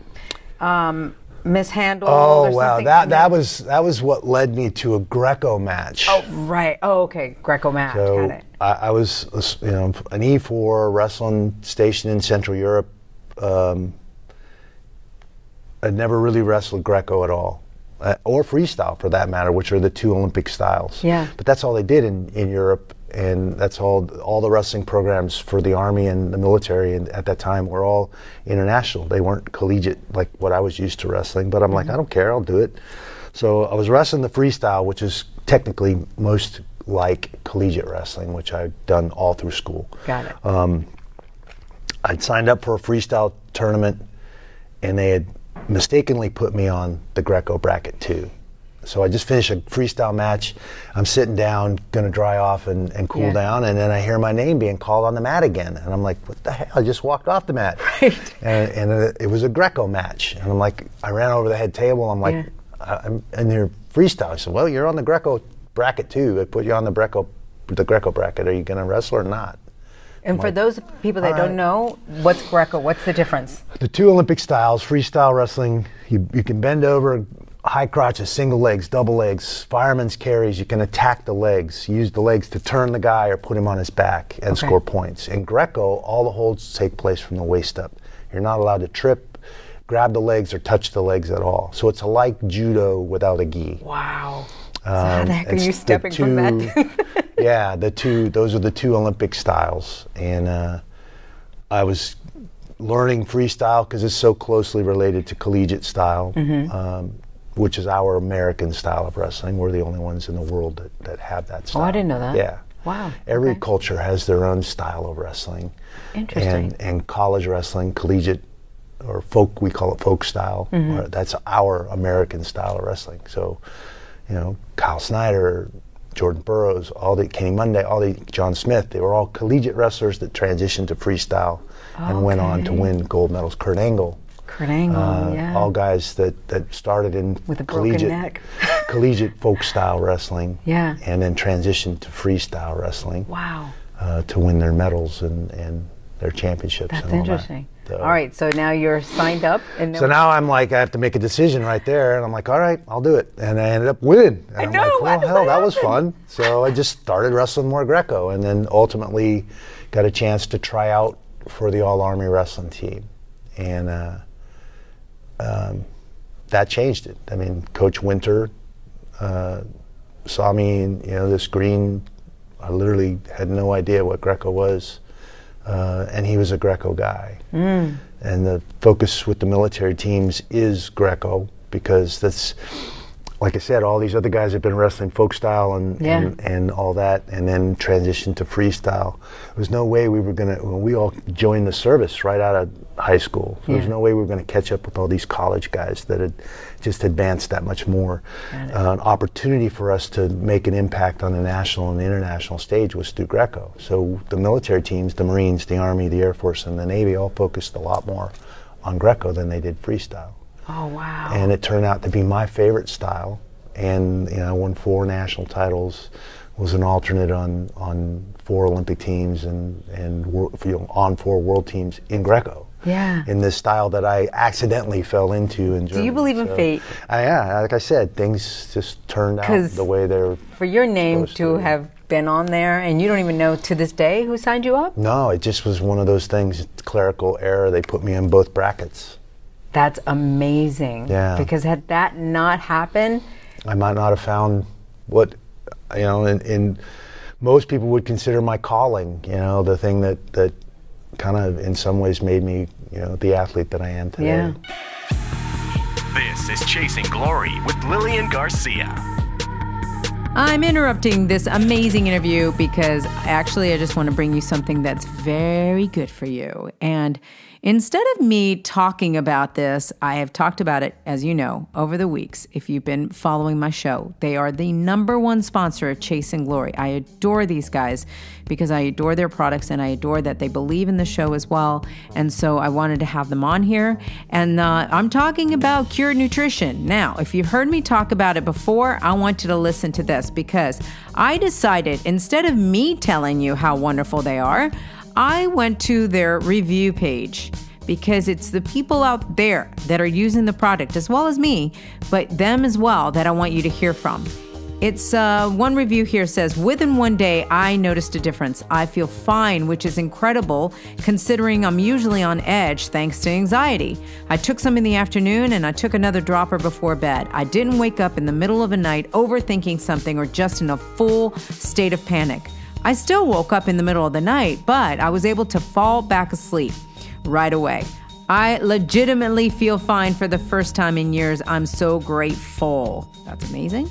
mishandled. Oh, or wow. something. That was what led me to a Greco match. Oh, right. Oh, okay. Greco match. So Got it. I was, you know, an E4 wrestling station in Central Europe. I'd never really wrestled Greco at all, or freestyle for that matter, which are the two Olympic styles. Yeah. But that's all they did in Europe, and that's all the wrestling programs for the Army and the military and at that time were all international. They weren't collegiate like what I was used to wrestling, but I'm like, I don't care, I'll do it. So I was wrestling the freestyle, which is technically most like collegiate wrestling, which I'd done all through school. Got it. I'd signed up for a freestyle tournament, and they had mistakenly put me on the Greco bracket 2. So I just finished a freestyle match. I'm sitting down, going to dry off and cool down, and then I hear my name being called on the mat again. And I'm like, what the hell? I just walked off the mat. Right. And it was a Greco match. And I'm like, I ran over the head table. I'm like, I'm in your freestyle. I said, well, you're on the Greco bracket 2. I put you on the Greco bracket. Are you going to wrestle or not? And for those people that don't know, what's Greco? What's the difference? The two Olympic styles, freestyle wrestling, you can bend over, high crotches, single legs, double legs, fireman's carries. You can attack the legs, use the legs to turn the guy or put him on his back and score points. In Greco, all the holds take place from the waist up. You're not allowed to trip, grab the legs, or touch the legs at all. So it's like judo without a gi. Wow. So how the heck are you stepping from that? Yeah, those are the two Olympic styles. And I was learning freestyle because it's so closely related to collegiate style, which is our American style of wrestling. We're the only ones in the world that have that style. Oh, I didn't know that. Yeah. Wow. Every culture has their own style of wrestling. Interesting. And college wrestling, collegiate or folk, we call it folk style. That's our American style of wrestling. So, you know, Kyle Snyder, Jordan Burroughs, Kenny Monday, John Smith, they were all collegiate wrestlers that transitioned to freestyle and went on to win gold medals. Kurt Angle, yeah. all guys that started in with a collegiate. broken neck. collegiate folk style wrestling. Yeah. And then transitioned to freestyle wrestling. Wow. To win their medals and their championships. That's and all interesting. That. So, all right, so now you're signed up. So now I'm like, I have to make a decision right there, and I'm like, all right, I'll do it. And I ended up winning. And I'm like, well, hell, that was fun. So I just started wrestling more Greco, and then ultimately got a chance to try out for the All-Army wrestling team. And that changed it. I mean, Coach Winter saw me in, this green. I literally had no idea what Greco was. And he was a Greco guy. And the focus with the military teams is Greco, because that's, like I said, all these other guys have been wrestling folk style and all that, and then transitioned to freestyle. There was no way we were going to, when we all joined the service right out of high school, so there's no way we were going to catch up with all these college guys that had just advanced that much more. An opportunity for us to make an impact on the national and the international stage was through Greco. So the military teams, the Marines, the Army, the Air Force, and the Navy all focused a lot more on Greco than they did freestyle. Oh, wow. And it turned out to be my favorite style. And, I won 4 national titles, was an alternate on 4 Olympic teams and on 4 world teams in Greco. Yeah. In this style that I accidentally fell into in Germany. Do you believe in fate? Yeah, like I said, things just turned out the way they're for your name to have been on there, and you don't even know to this day who signed you up? No, it just was one of those things, clerical error. They put me in both brackets. That's amazing. Yeah. Because had that not happened, I might not have found what, in most people would consider my calling, the thing that kind of in some ways made me, the athlete that I am today. Yeah. This is Chasing Glory with Lilian Garcia. I'm interrupting this amazing interview because actually I just want to bring you something that's very good for you. And instead of me talking about this, I have talked about it, as you know, over the weeks. If you've been following my show, they are the #1 sponsor of Chasing Glory. I adore these guys because I adore their products and I adore that they believe in the show as well. And so I wanted to have them on here. And I'm talking about Couture Nutrition. Now, if you've heard me talk about it before, I want you to listen to this because I decided instead of me telling you how wonderful they are, I went to their review page because it's the people out there that are using the product as well as me, but them as well that I want you to hear from. It's one review here says, within 1 day, I noticed a difference. I feel fine, which is incredible considering I'm usually on edge thanks to anxiety. I took some in the afternoon and I took another dropper before bed. I didn't wake up in the middle of a night overthinking something or just in a full state of panic. I still woke up in the middle of the night, but I was able to fall back asleep right away. I legitimately feel fine for the first time in years. I'm so grateful. That's amazing.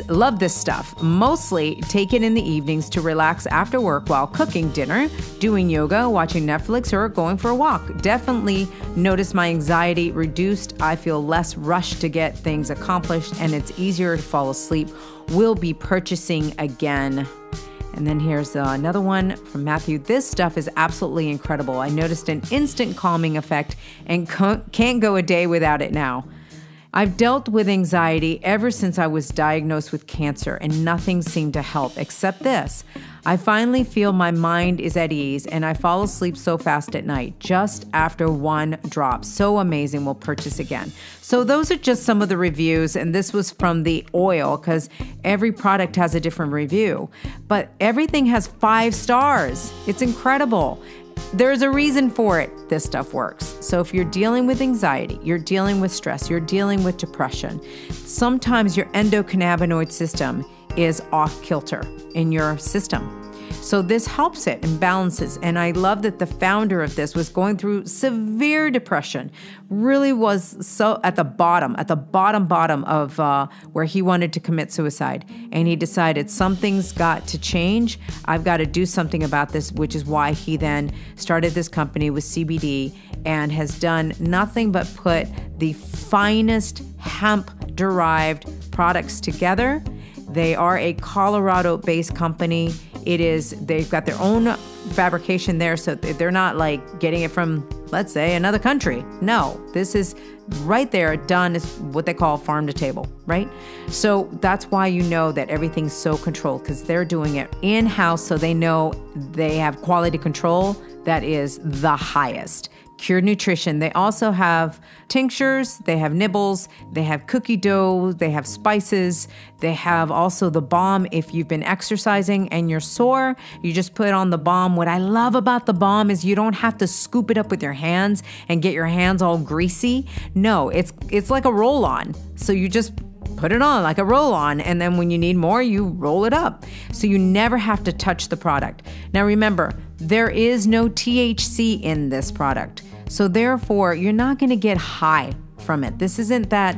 Love this stuff. Mostly take it in the evenings to relax after work while cooking dinner, doing yoga, watching Netflix, or going for a walk. Definitely notice my anxiety reduced. I feel less rushed to get things accomplished, and it's easier to fall asleep. Will be purchasing again. And then here's another one from Matthew. This stuff is absolutely incredible. I noticed an instant calming effect and can't go a day without it now. I've dealt with anxiety ever since I was diagnosed with cancer, and nothing seemed to help except this. I finally feel my mind is at ease, and I fall asleep so fast at night, just after 1 drop. So amazing, we'll purchase again. So those are just some of the reviews, and this was from the oil, because every product has a different review. But everything has 5 stars. It's incredible. There's a reason for it. This stuff works. So if you're dealing with anxiety, you're dealing with stress, you're dealing with depression, sometimes your endocannabinoid system is off kilter in your system. So this helps it and balances. And I love that the founder of this was going through severe depression, really was so at the bottom of where he wanted to commit suicide. And he decided something's got to change. I've got to do something about this, which is why he then started this company with CBD and has done nothing but put the finest hemp-derived products together. They are a Colorado-based company. They've got their own fabrication there, so they're not like getting it from, let's say, another country. No, this is right there done is what they call farm to table, right? So that's why you know that everything's so controlled, because they're doing it in-house, so they know they have quality control that is the highest. Cured Nutrition. They also have tinctures, they have nibbles, they have cookie dough, they have spices, they have also the balm. If you've been exercising and you're sore, you just put on the balm. What I love about the balm is you don't have to scoop it up with your hands and get your hands all greasy. No, it's like a roll-on. So you just put it on like a roll-on, and then when you need more, you roll it up. So you never have to touch the product. Now remember, there is no THC in this product. So therefore, you're not going to get high from it. This isn't that,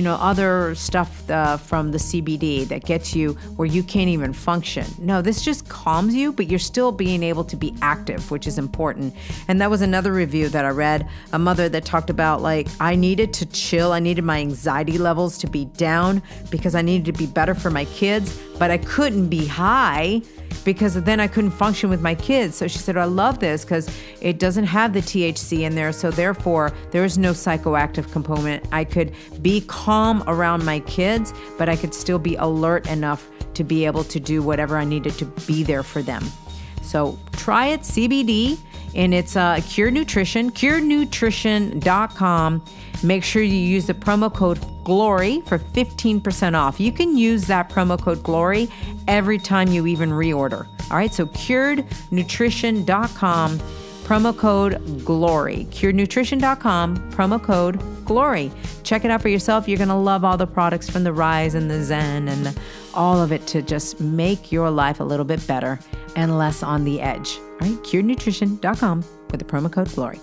other stuff from the CBD that gets you where you can't even function. No, this just calms you, but you're still being able to be active, which is important. And that was another review that I read, a mother that talked about, like, I needed to chill. I needed my anxiety levels to be down because I needed to be better for my kids, but I couldn't be high because then I couldn't function with my kids. So she said, I love this because it doesn't have the THC in there. So therefore, there is no psychoactive component. I could be calm around my kids, but I could still be alert enough to be able to do whatever I needed to be there for them. So try it, CBD, and it's Cured Nutrition, curednutrition.com. Make sure you use the promo code GLORY for 15% off. You can use that promo code GLORY every time you even reorder. All right, so curednutrition.com, promo code GLORY. curednutrition.com, promo code GLORY. Check it out for yourself. You're going to love all the products from the Rise and the Zen and all of it to just make your life a little bit better and less on the edge. All right, curednutrition.com with the promo code GLORY.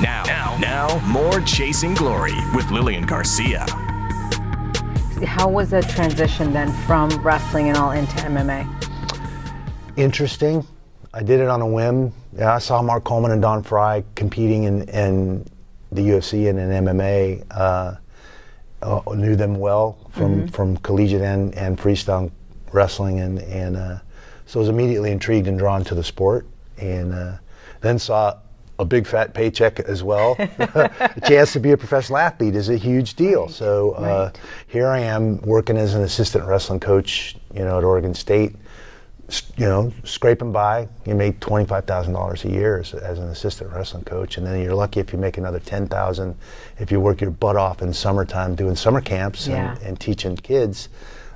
Now, more Chasing Glory with Lilian Garcia. How was the transition then from wrestling and all into MMA? Interesting. I did it on a whim. Yeah, I saw Mark Coleman and Don Fry competing in the UFC and in MMA. Knew them well from collegiate and freestyle wrestling, and so I was immediately intrigued and drawn to the sport, and then saw a big fat paycheck as well. A chance to be a professional athlete is a huge deal. Right. So here I am working as an assistant wrestling coach, at Oregon State, scraping by. You make $25,000 a year as an assistant wrestling coach, and then you're lucky if you make another $10,000 if you work your butt off in summertime doing summer camps and teaching kids.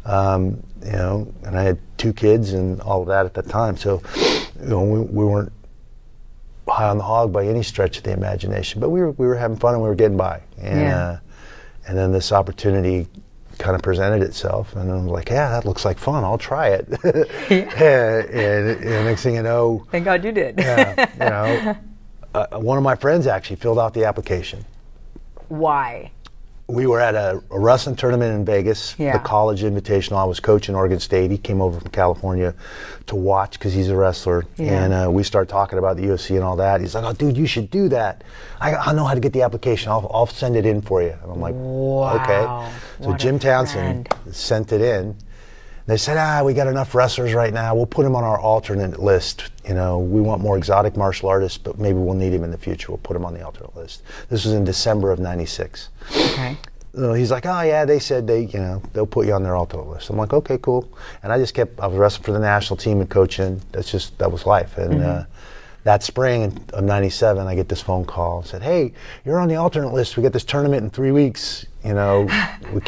And I had 2 kids and all of that at the time. So, we weren't high on the hog by any stretch of the imagination, but we were having fun and we were getting by. And then this opportunity kind of presented itself, and I was like, yeah, that looks like fun. I'll try it. and next thing you know, thank God you did. One of my friends actually filled out the application. Why? We were at a wrestling tournament in Vegas, the college invitational. I was coaching Oregon State. He came over from California to watch because he's a wrestler. And we started talking about the UFC and all that. He's like, oh, dude, you should do that. I know how to get the application. I'll send it in for you. And I'm like, wow, okay. So Jim Townsend sent it in. They said, we got enough wrestlers right now. We'll put him on our alternate list. We want more exotic martial artists, but maybe we'll need him in the future. We'll put him on the alternate list. This was in December of '96. Okay. So he's like, oh yeah, they said they'll put you on their alternate list. I'm like, okay, cool. And I was wrestling for the national team and coaching. That was life. And that spring of '97, I get this phone call and said, hey, you're on the alternate list. We got this tournament in 3 weeks. We're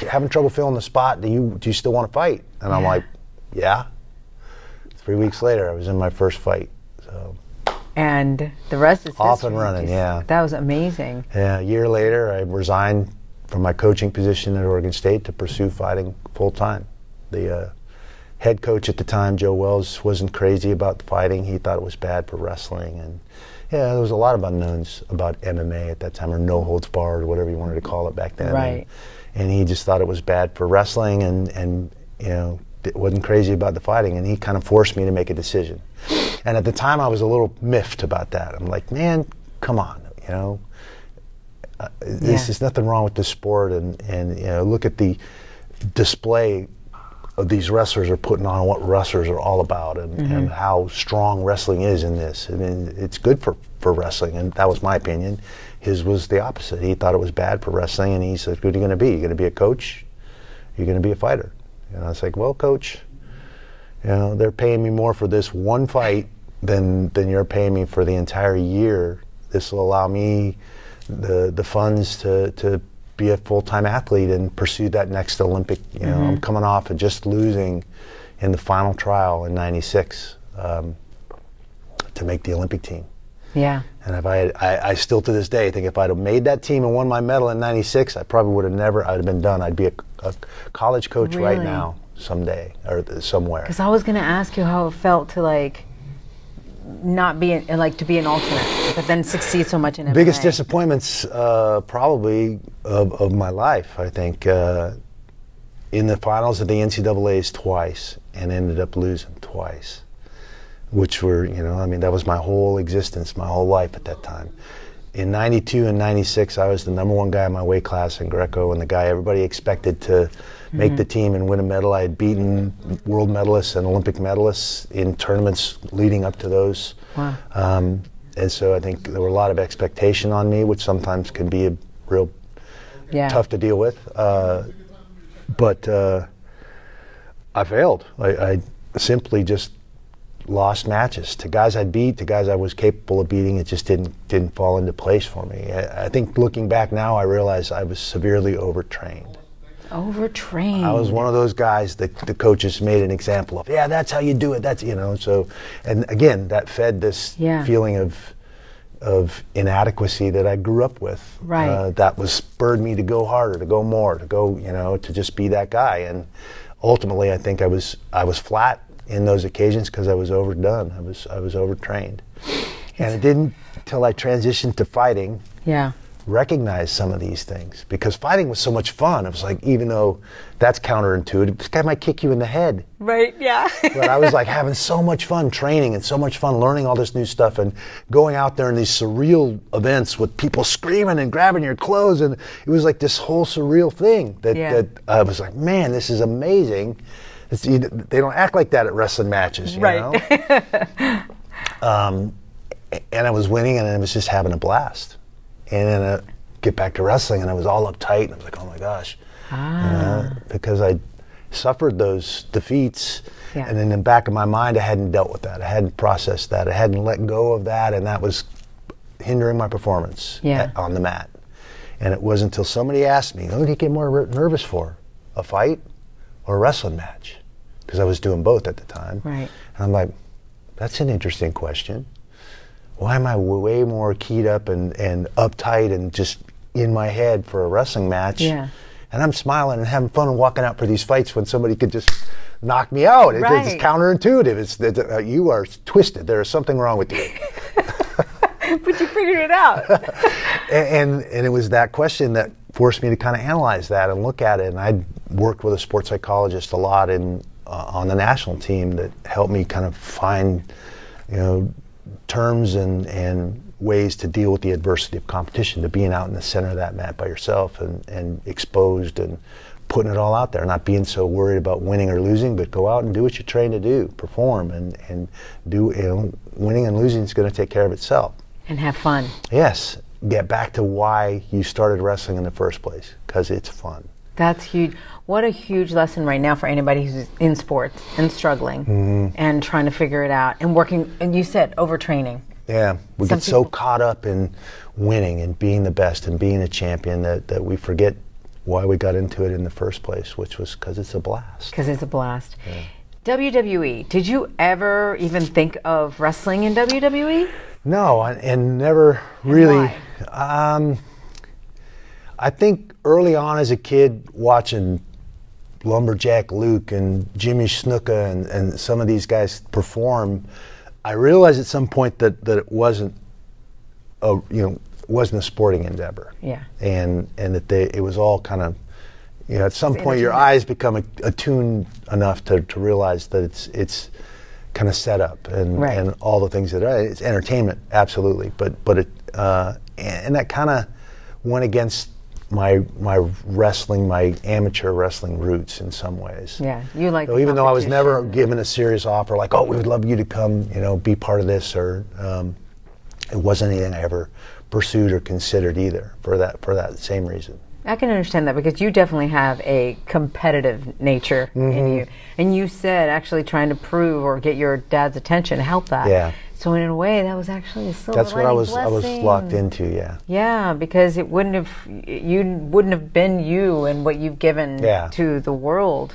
having trouble filling the spot. Do you still want to fight? And I'm like, yeah. 3 weeks later, I was in my first fight. So. And the rest is off and running. Yeah. That was amazing. Yeah. A year later, I resigned from my coaching position at Oregon State to pursue fighting full time. The head coach at the time, Joe Wells, wasn't crazy about the fighting. He thought it was bad for wrestling, and there was a lot of unknowns about MMA at that time, or no holds barred, or whatever you wanted to call it back then. Right. And he just thought it was bad for wrestling, and wasn't crazy about the fighting, and he kind of forced me to make a decision. And at the time, I was a little miffed about that. I'm like, man, come on, there's nothing wrong with this sport, and look at the display these wrestlers are putting on, what wrestlers are all about, and how strong wrestling is in this. I mean, it's good for wrestling, and that was my opinion. His was the opposite. He thought it was bad for wrestling, and he said, "What are you going to be? You're going to be a coach? You're going to be a fighter?" And I was like, "Well, coach, they're paying me more for this one fight than you're paying me for the entire year. This will allow me the funds to be a full-time athlete and pursue that next Olympic." I'm coming off of just losing in the final trial in '96 to make the Olympic team. Yeah. And if I still to this day think if I'd have made that team and won my medal in '96, I probably would have never. I'd have been done. I'd be a college coach right now, someday or somewhere. Because I was going to ask you how it felt to not be to be an alternate, but then succeed so much in MMA. Biggest disappointments probably of my life, I think, in the finals of the NCAAs twice, and ended up losing twice, which were, that was my whole existence, my whole life at that time. In '92 and '96, I was the #1 guy in my weight class in Greco, and the guy everybody expected to make the team and win a medal. I had beaten world medalists and Olympic medalists in tournaments leading up to those. Wow. And so I think there were a lot of expectation on me, which sometimes can be a real tough to deal with. But I failed. I simply just lost matches to guys I'd beat, to guys I was capable of beating. It just didn't fall into place for me. I think looking back now, I realize I was severely overtrained. Overtrained. I was one of those guys that the coaches made an example of. Yeah, that's how you do it. That's so, and again, that fed this feeling of inadequacy that I grew up with. Right. That was spurred me to go harder, to go more, to go, to just be that guy. And ultimately, I think I was flat in those occasions because I was overdone. I was overtrained, and it didn't till I transitioned to fighting. Yeah. Recognize some of these things, because fighting was so much fun. It was like, even though that's counterintuitive, this guy might kick you in the head. Right, yeah. But I was having so much fun training and so much fun learning all this new stuff and going out there in these surreal events with people screaming and grabbing your clothes, and it was like this whole surreal thing that I was like, man, this is amazing. They don't act like that at wrestling matches, you know? And I was winning, and I was just having a blast. And then I get back to wrestling, and I was all uptight, and I was like, oh my gosh. Because I suffered those defeats, and in the back of my mind, I hadn't dealt with that. I hadn't processed that. I hadn't let go of that, and that was hindering my performance on the mat. And it wasn't until somebody asked me, what do you get more nervous for, a fight or a wrestling match? Because I was doing both at the time. Right. And I'm like, that's an interesting question. Why am I way more keyed up and uptight and just in my head for a wrestling match? Yeah. And I'm smiling and having fun and walking out for these fights when somebody could just knock me out. It's counterintuitive. You are twisted. There is something wrong with you. But you figured it out. and it was that question that forced me to kind of analyze that and look at it. And I worked with a sports psychologist a lot on the national team that helped me kind of find, terms and ways to deal with the adversity of competition, to being out in the center of that mat by yourself and exposed and putting it all out there, not being so worried about winning or losing, but go out and do what you're trained to do, perform and do, winning and losing is going to take care of itself. And have fun. Yes. Get back to why you started wrestling in the first place, because it's fun. That's huge. What a huge lesson right now for anybody who's in sports and struggling and trying to figure it out and working, and you said overtraining. Yeah, we get so caught up in winning and being the best and being a champion that we forget why we got into it in the first place, which was because it's a blast. Because it's a blast. Yeah. WWE, did you ever even think of wrestling in WWE? No, and never really. Why? I think early on as a kid, watching Lumberjack Luke and Jimmy Snuka and some of these guys perform, I realized at some point that it wasn't wasn't a sporting endeavor. Yeah. And that it was all kind of, at some point your eyes become attuned enough to realize that it's kind of set up and all the things that are, it's entertainment, absolutely, but it and that kind of went against my wrestling, my amateur wrestling roots in some ways. Yeah, you like. So even though I was never given a serious offer, like, oh, we would love you to come, be part of this, or it wasn't anything I ever pursued or considered either for that same reason. I can understand that because you definitely have a competitive nature in you. And you said actually trying to prove or get your dad's attention helped that. Yeah. So in a way, that was actually a silver That's what I was blessing. locked into, yeah. Yeah, because you wouldn't have been you and what you've given to the world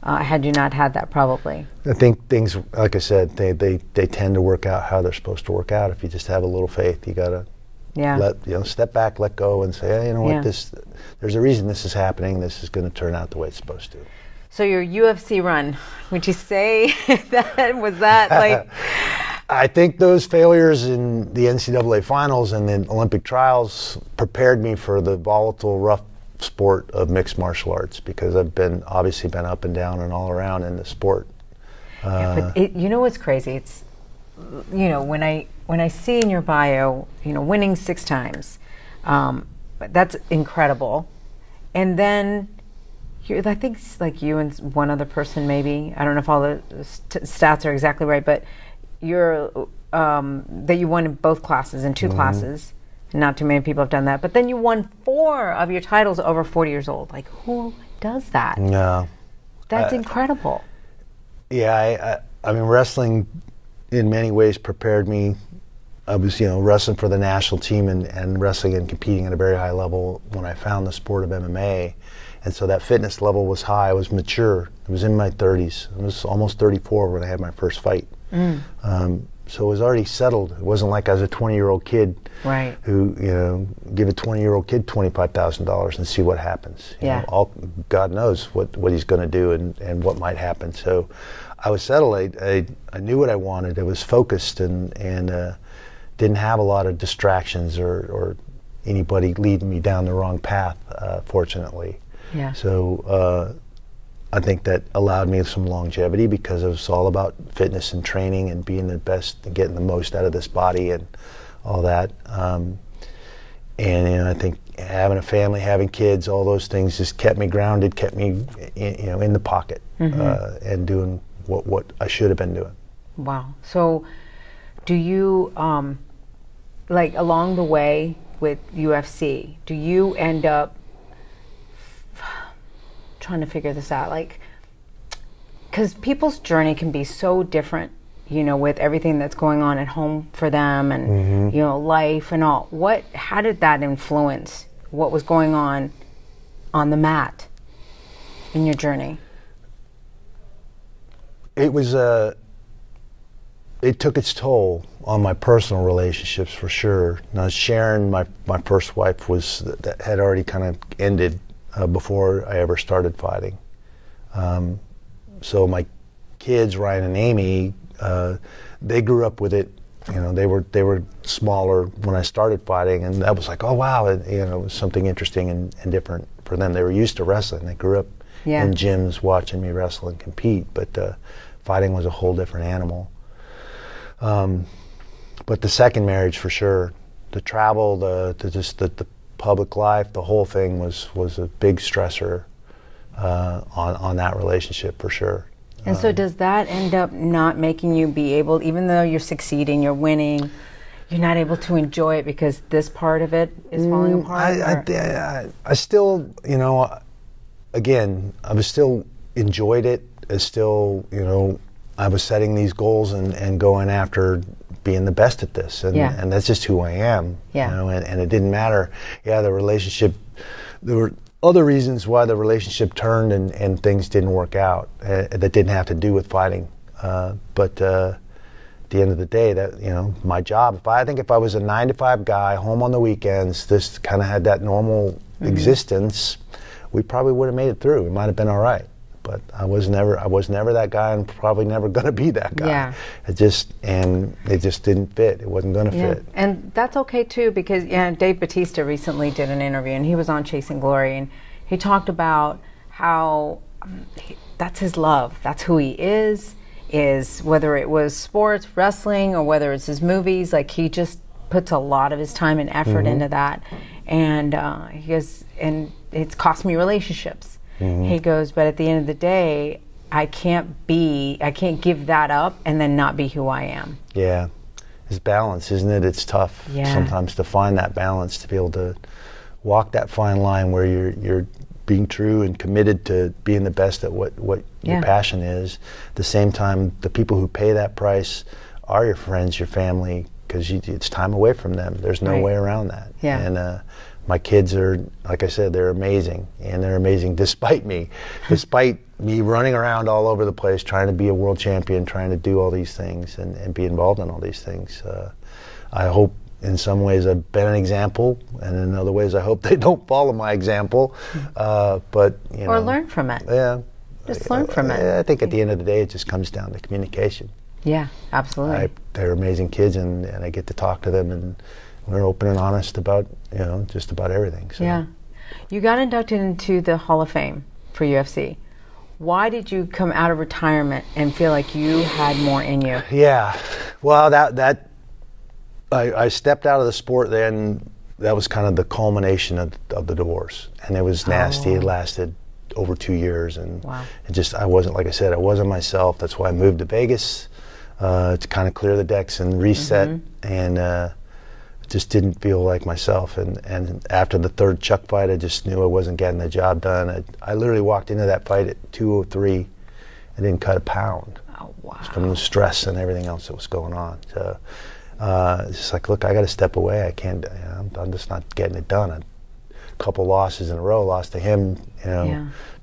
had you not had that, probably. I think things, like I said, they tend to work out how they're supposed to work out. If you just have a little faith, you gotta step back, let go, and say, hey, you know what, there's a reason this is happening. This is going to turn out the way it's supposed to. So your UFC run, would you say was that like? I think those failures in the NCAA finals and the Olympic trials prepared me for the volatile, rough sport of mixed martial arts, because I've obviously been up and down and all around in the sport. But you know what's crazy? It's when I see in your bio, winning 6 times, that's incredible. And then I think it's like you and one other person, maybe. I don't know if all the stats are exactly right, but you're that you won in both classes, in 2 classes. Not too many people have done that. But then you won 4 of your titles over 40 years old. Like, who does that? No. That's incredible. Yeah, I mean, wrestling in many ways prepared me. I was, wrestling for the national team and wrestling and competing at a very high level when I found the sport of MMA. And so that fitness level was high. I was mature. I was in my 30s. I was almost 34 when I had my first fight. So it was already settled. It wasn't like I was a 20-year-old kid who, give a 20-year-old kid $25,000 and see what happens. God knows what he's going to do and what might happen. So I was settled. I knew what I wanted. I was focused and didn't have a lot of distractions or anybody leading me down the wrong path, fortunately. Yeah. So I think that allowed me some longevity, because it was all about fitness and training and being the best and getting the most out of this body and all that. And I think having a family, having kids, all those things just kept me grounded, kept me in the pocket and doing what I should have been doing. Wow. So do you, like along the way with UFC, do you end up trying to figure this out, like, because people's journey can be so different, with everything that's going on at home for them and life and all. How did that influence what was going on the mat in your journey? It was it took its toll on my personal relationships, for sure. Now, Sharon, my first wife, that had already kind of ended before I ever started fighting. So my kids, Ryan and Amy, they grew up with it. They were smaller when I started fighting, and that was like, oh wow, it was something interesting and different for them. They were used to wrestling. They grew up in gyms watching me wrestle and compete, but fighting was a whole different animal. But the second marriage, for sure, the travel, the public life, the whole thing was a big stressor on that relationship, for sure. And so does that end up not making you be able, even though you're succeeding, you're winning, you're not able to enjoy it because this part of it is falling apart? I still, again, I was still enjoyed it. I still, I was setting these goals and going after being the best at this, and that's just who I am. And it didn't matter. The relationship, there were other reasons why the relationship turned and things didn't work out that didn't have to do with fighting. But at the end of the day, that my job. I think if I was a 9-to-5 guy, home on the weekends, this kind of had that normal existence, we probably would have made it through. We might have been all right. But I was never that guy, and probably never going to be that guy. It just didn't fit. It wasn't going to fit. And that's okay too, because Dave Bautista recently did an interview, and he was on Chasing Glory, and he talked about how that's his love. That's who he is whether it was sports, wrestling, or whether it's his movies. Like, he just puts a lot of his time and effort into that. And he goes, and it's cost me relationships. He goes, but at the end of the day, I can't give that up and then not be who I am. Yeah. It's balance, isn't it? It's tough sometimes to find that balance, to be able to walk that fine line where you're being true and committed to being the best at what your passion is. At the same time, the people who pay that price are your friends, your family, because it's time away from them. There's no way around that. Yeah. And my kids are, like I said, they're amazing, and they're amazing despite me. Despite me running around all over the place trying to be a world champion, trying to do all these things and be involved in all these things. I hope in some ways I've been an example, and in other ways I hope they don't follow my example. But you know, or learn from it. Yeah. Just learn from it. I think at the end of the day it just comes down to communication. Yeah, absolutely. They're amazing kids, and I get to talk to them, and we're open and honest about, just about everything. So. Yeah. You got inducted into the Hall of Fame for UFC. Why did you come out of retirement and feel like you had more in you? Yeah. Well, I stepped out of the sport then. That was kind of the culmination of the divorce. And it was nasty. It lasted over 2 years. And I wasn't, like I said, I wasn't myself. That's why I moved to Vegas to kind of clear the decks and reset. And just didn't feel like myself. And after the third Chuck fight, I just knew I wasn't getting the job done. I literally walked into that fight at 203 and didn't cut a pound. Oh, wow. From the stress and everything else that was going on. So it's just like, look, I got to step away. I can't, I'm just not getting it done. A couple losses in a row, lost to him,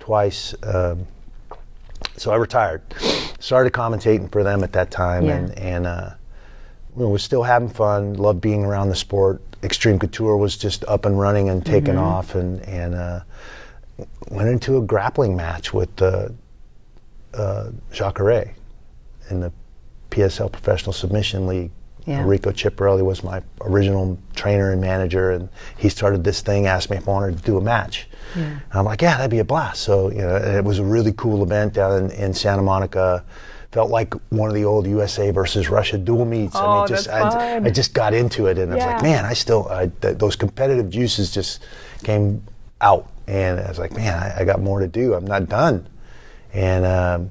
twice. So I retired. Started commentating for them at that time, and was still having fun, loved being around the sport. Extreme Couture was just up and running and taking off, and went into a grappling match with Jacare in the PSL Professional Submission League. Rico Ciparelli was my original trainer and manager, and he started this thing, asked me if I wanted to do a match. And I'm like, yeah, that'd be a blast. So, it was a really cool event down in Santa Monica. Felt like one of the old USA versus Russia dual meets. Oh, I just got into it, and I was like, man, those competitive juices just came out, and I was like, man, I got more to do. I'm not done. And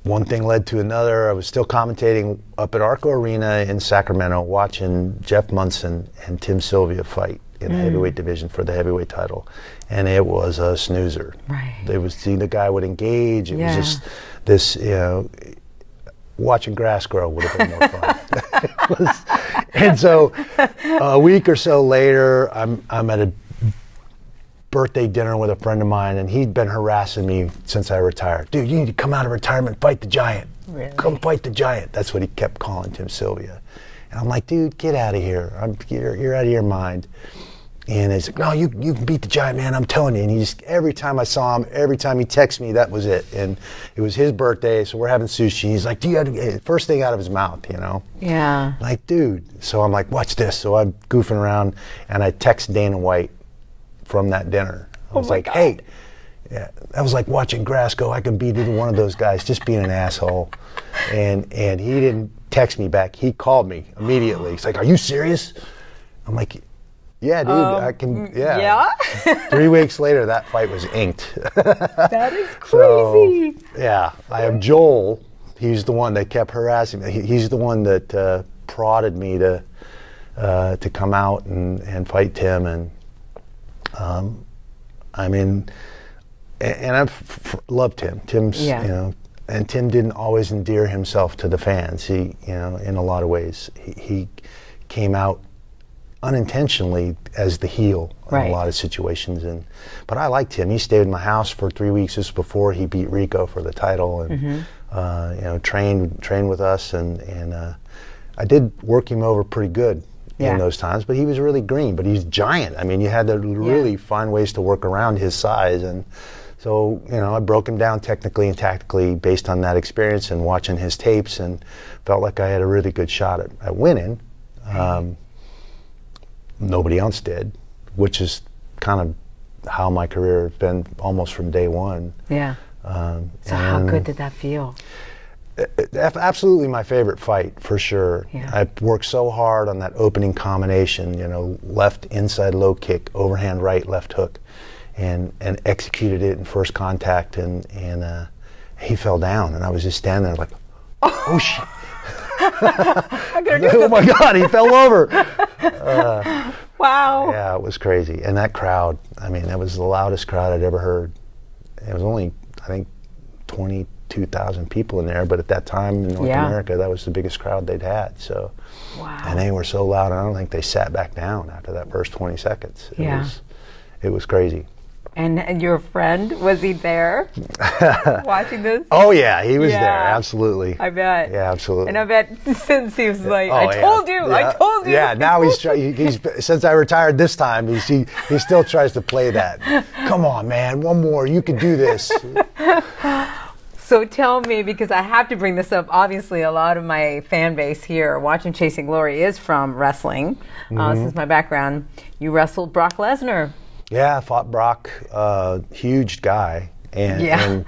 one thing led to another. I was still commentating up at Arco Arena in Sacramento, watching Jeff Munson and Tim Sylvia fight in the heavyweight division for the heavyweight title, and it was a snoozer. Right. They would see the guy would engage. It was just this, watching grass grow would have been more fun. And so, a week or so later, I'm at a birthday dinner with a friend of mine, and he'd been harassing me since I retired. Dude, you need to come out of retirement, fight the giant. Really? Come fight the giant. That's what he kept calling Tim Sylvia. And I'm like, dude, get out of here. You're out of your mind. And he's like, no, you can beat the giant, man, I'm telling you. And he just, every time I saw him, every time he texted me, that was it. And it was his birthday, so we're having sushi. He's like, first thing out of his mouth, Yeah. Like, dude. So I'm like, watch this. So I'm goofing around, and I text Dana White from that dinner. I was like, hey, that was like watching grass go. I could beat either one of those guys, just being an asshole. And he didn't text me back. He called me immediately. He's like, are you serious? I'm like, yeah, dude, I can, yeah. 3 weeks later, that fight was inked. That is crazy. So, I have Joel. He's the one that kept harassing me. He's the one that prodded me to come out and fight Tim. And and I've loved Tim. Tim's, and Tim didn't always endear himself to the fans. He, in a lot of ways, he came out unintentionally as the heel in a lot of situations. But I liked him. He stayed in my house for 3 weeks just before he beat Rico for the title, and trained with us, and I did work him over pretty good in those times. But he was really green. But he's giant. I mean, you had to really find ways to work around his size, and so I broke him down technically and tactically based on that experience and watching his tapes, and felt like I had a really good shot at winning. Nobody else did, which is kind of how my career has been almost from day one. Yeah. So how good did that feel? Absolutely my favorite fight, for sure. Yeah. I worked so hard on that opening combination, left inside low kick, overhand right, left hook, and executed it in first contact, and he fell down, and I was just standing there like, oh shit. Oh my God, he fell over. Wow. Yeah, it was crazy. And that crowd, I mean, that was the loudest crowd I'd ever heard. It was only, I think, 22,000 people in there, but at that time in North America, that was the biggest crowd they'd had. So, wow. And they were so loud, I don't think they sat back down after that first 20 seconds. It was crazy. And your friend, was he there watching this? Oh yeah, he was there, absolutely. I bet. Yeah, absolutely. And I bet since he was like, I told you. Yeah, now he's since I retired this time, he still tries to play that. Come on, man, one more, you can do this. So tell me, because I have to bring this up, obviously a lot of my fan base here watching Chasing Glory is from wrestling. This is my background. You wrestled Brock Lesnar. Yeah, I fought Brock, huge guy, and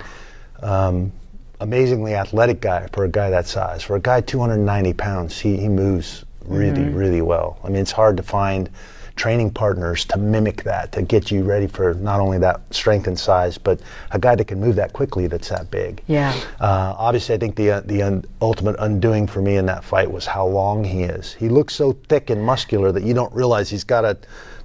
amazingly athletic guy for a guy that size. For a guy 290 pounds, he moves really, really well. I mean, it's hard to find training partners to mimic that, to get you ready for not only that strength and size, but a guy that can move that quickly that's that big. Yeah. Obviously, I think the ultimate undoing for me in that fight was how long he is. He looks so thick and muscular that you don't realize he's got a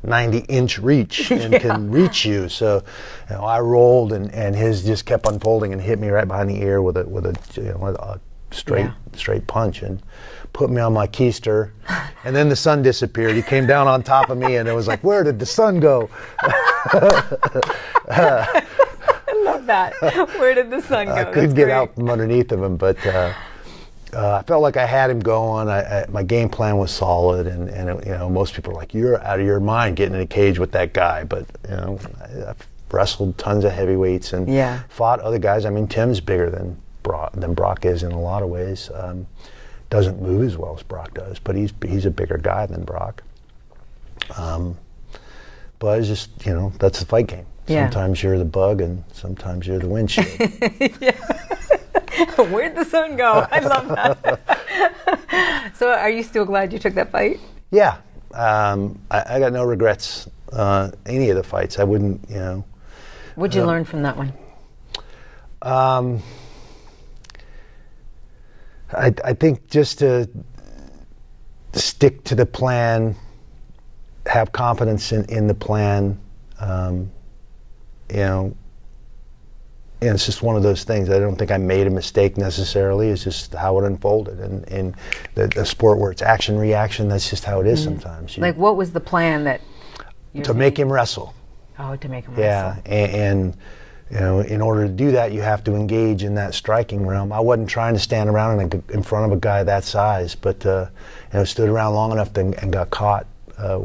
90-inch reach and can reach you. So, I rolled and his just kept unfolding and hit me right behind the ear with a straight punch and put me on my keister. And then the sun disappeared. He came down on top of me and it was like, where did the sun go? I love that. Where did the sun go? I couldn't get out from underneath of him, but I felt like I had him going. My game plan was solid, and most people are like, "You're out of your mind getting in a cage with that guy." But I've wrestled tons of heavyweights and fought other guys. I mean, Tim's bigger than Brock is in a lot of ways. Doesn't move as well as Brock does, but he's a bigger guy than Brock. But it's just that's the fight game. Yeah. Sometimes you're the bug, and sometimes you're the windshield. Where'd the sun go? I love that. So are you still glad you took that fight? Yeah. I got no regrets any of the fights. I wouldn't, What'd you learn from that one? I think just to stick to the plan, have confidence in the plan, it's just one of those things. I don't think I made a mistake necessarily. It's just how it unfolded. And in the sport where it's action, reaction, that's just how it is sometimes. Like, what was the plan that to make him wrestle. Oh, to make him wrestle. Yeah, and in order to do that, you have to engage in that striking realm. I wasn't trying to stand around in front of a guy that size, but stood around long enough and got caught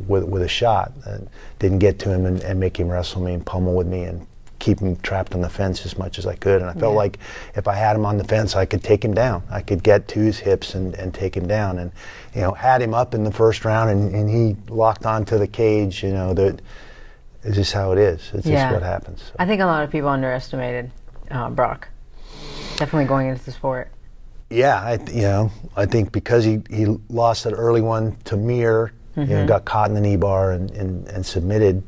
with a shot. And didn't get to him and make him wrestle me and pummel with me and keep him trapped on the fence as much as I could. And I felt like if I had him on the fence, I could take him down. I could get to his hips and take him down. And had him up in the first round and he locked onto the cage. That is just how it is. It's just what happens. So. I think a lot of people underestimated Brock. Definitely going into the sport. Yeah, I think because he lost that early one to Mir, got caught in the knee bar and submitted.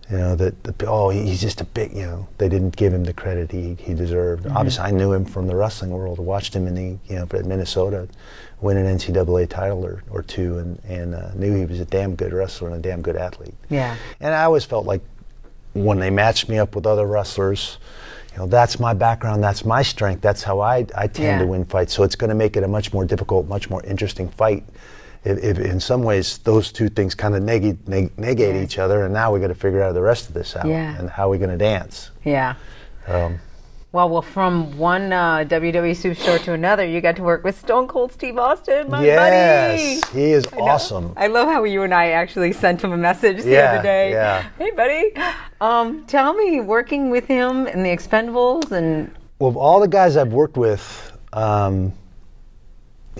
He's just a big, they didn't give him the credit he deserved. Obviously, I knew him from the wrestling world. I watched him in at Minnesota win an NCAA title or two, and knew he was a damn good wrestler and a damn good athlete. Yeah. And I always felt like when they matched me up with other wrestlers, that's my background, that's my strength, that's how I tend to win fights. So it's going to make it a much more difficult, much more interesting fight. If in some ways those two things kind of negate each other, and now we got to figure out the rest of this out and how we're going to dance. Yeah. Well, from one WWE superstar to another, you got to work with Stone Cold Steve Austin, my buddy. Yes, he is awesome. I love how you and I actually sent him a message the other day. Yeah. Hey, buddy. Tell me, working with him in the Expendables and... Well, of all the guys I've worked with,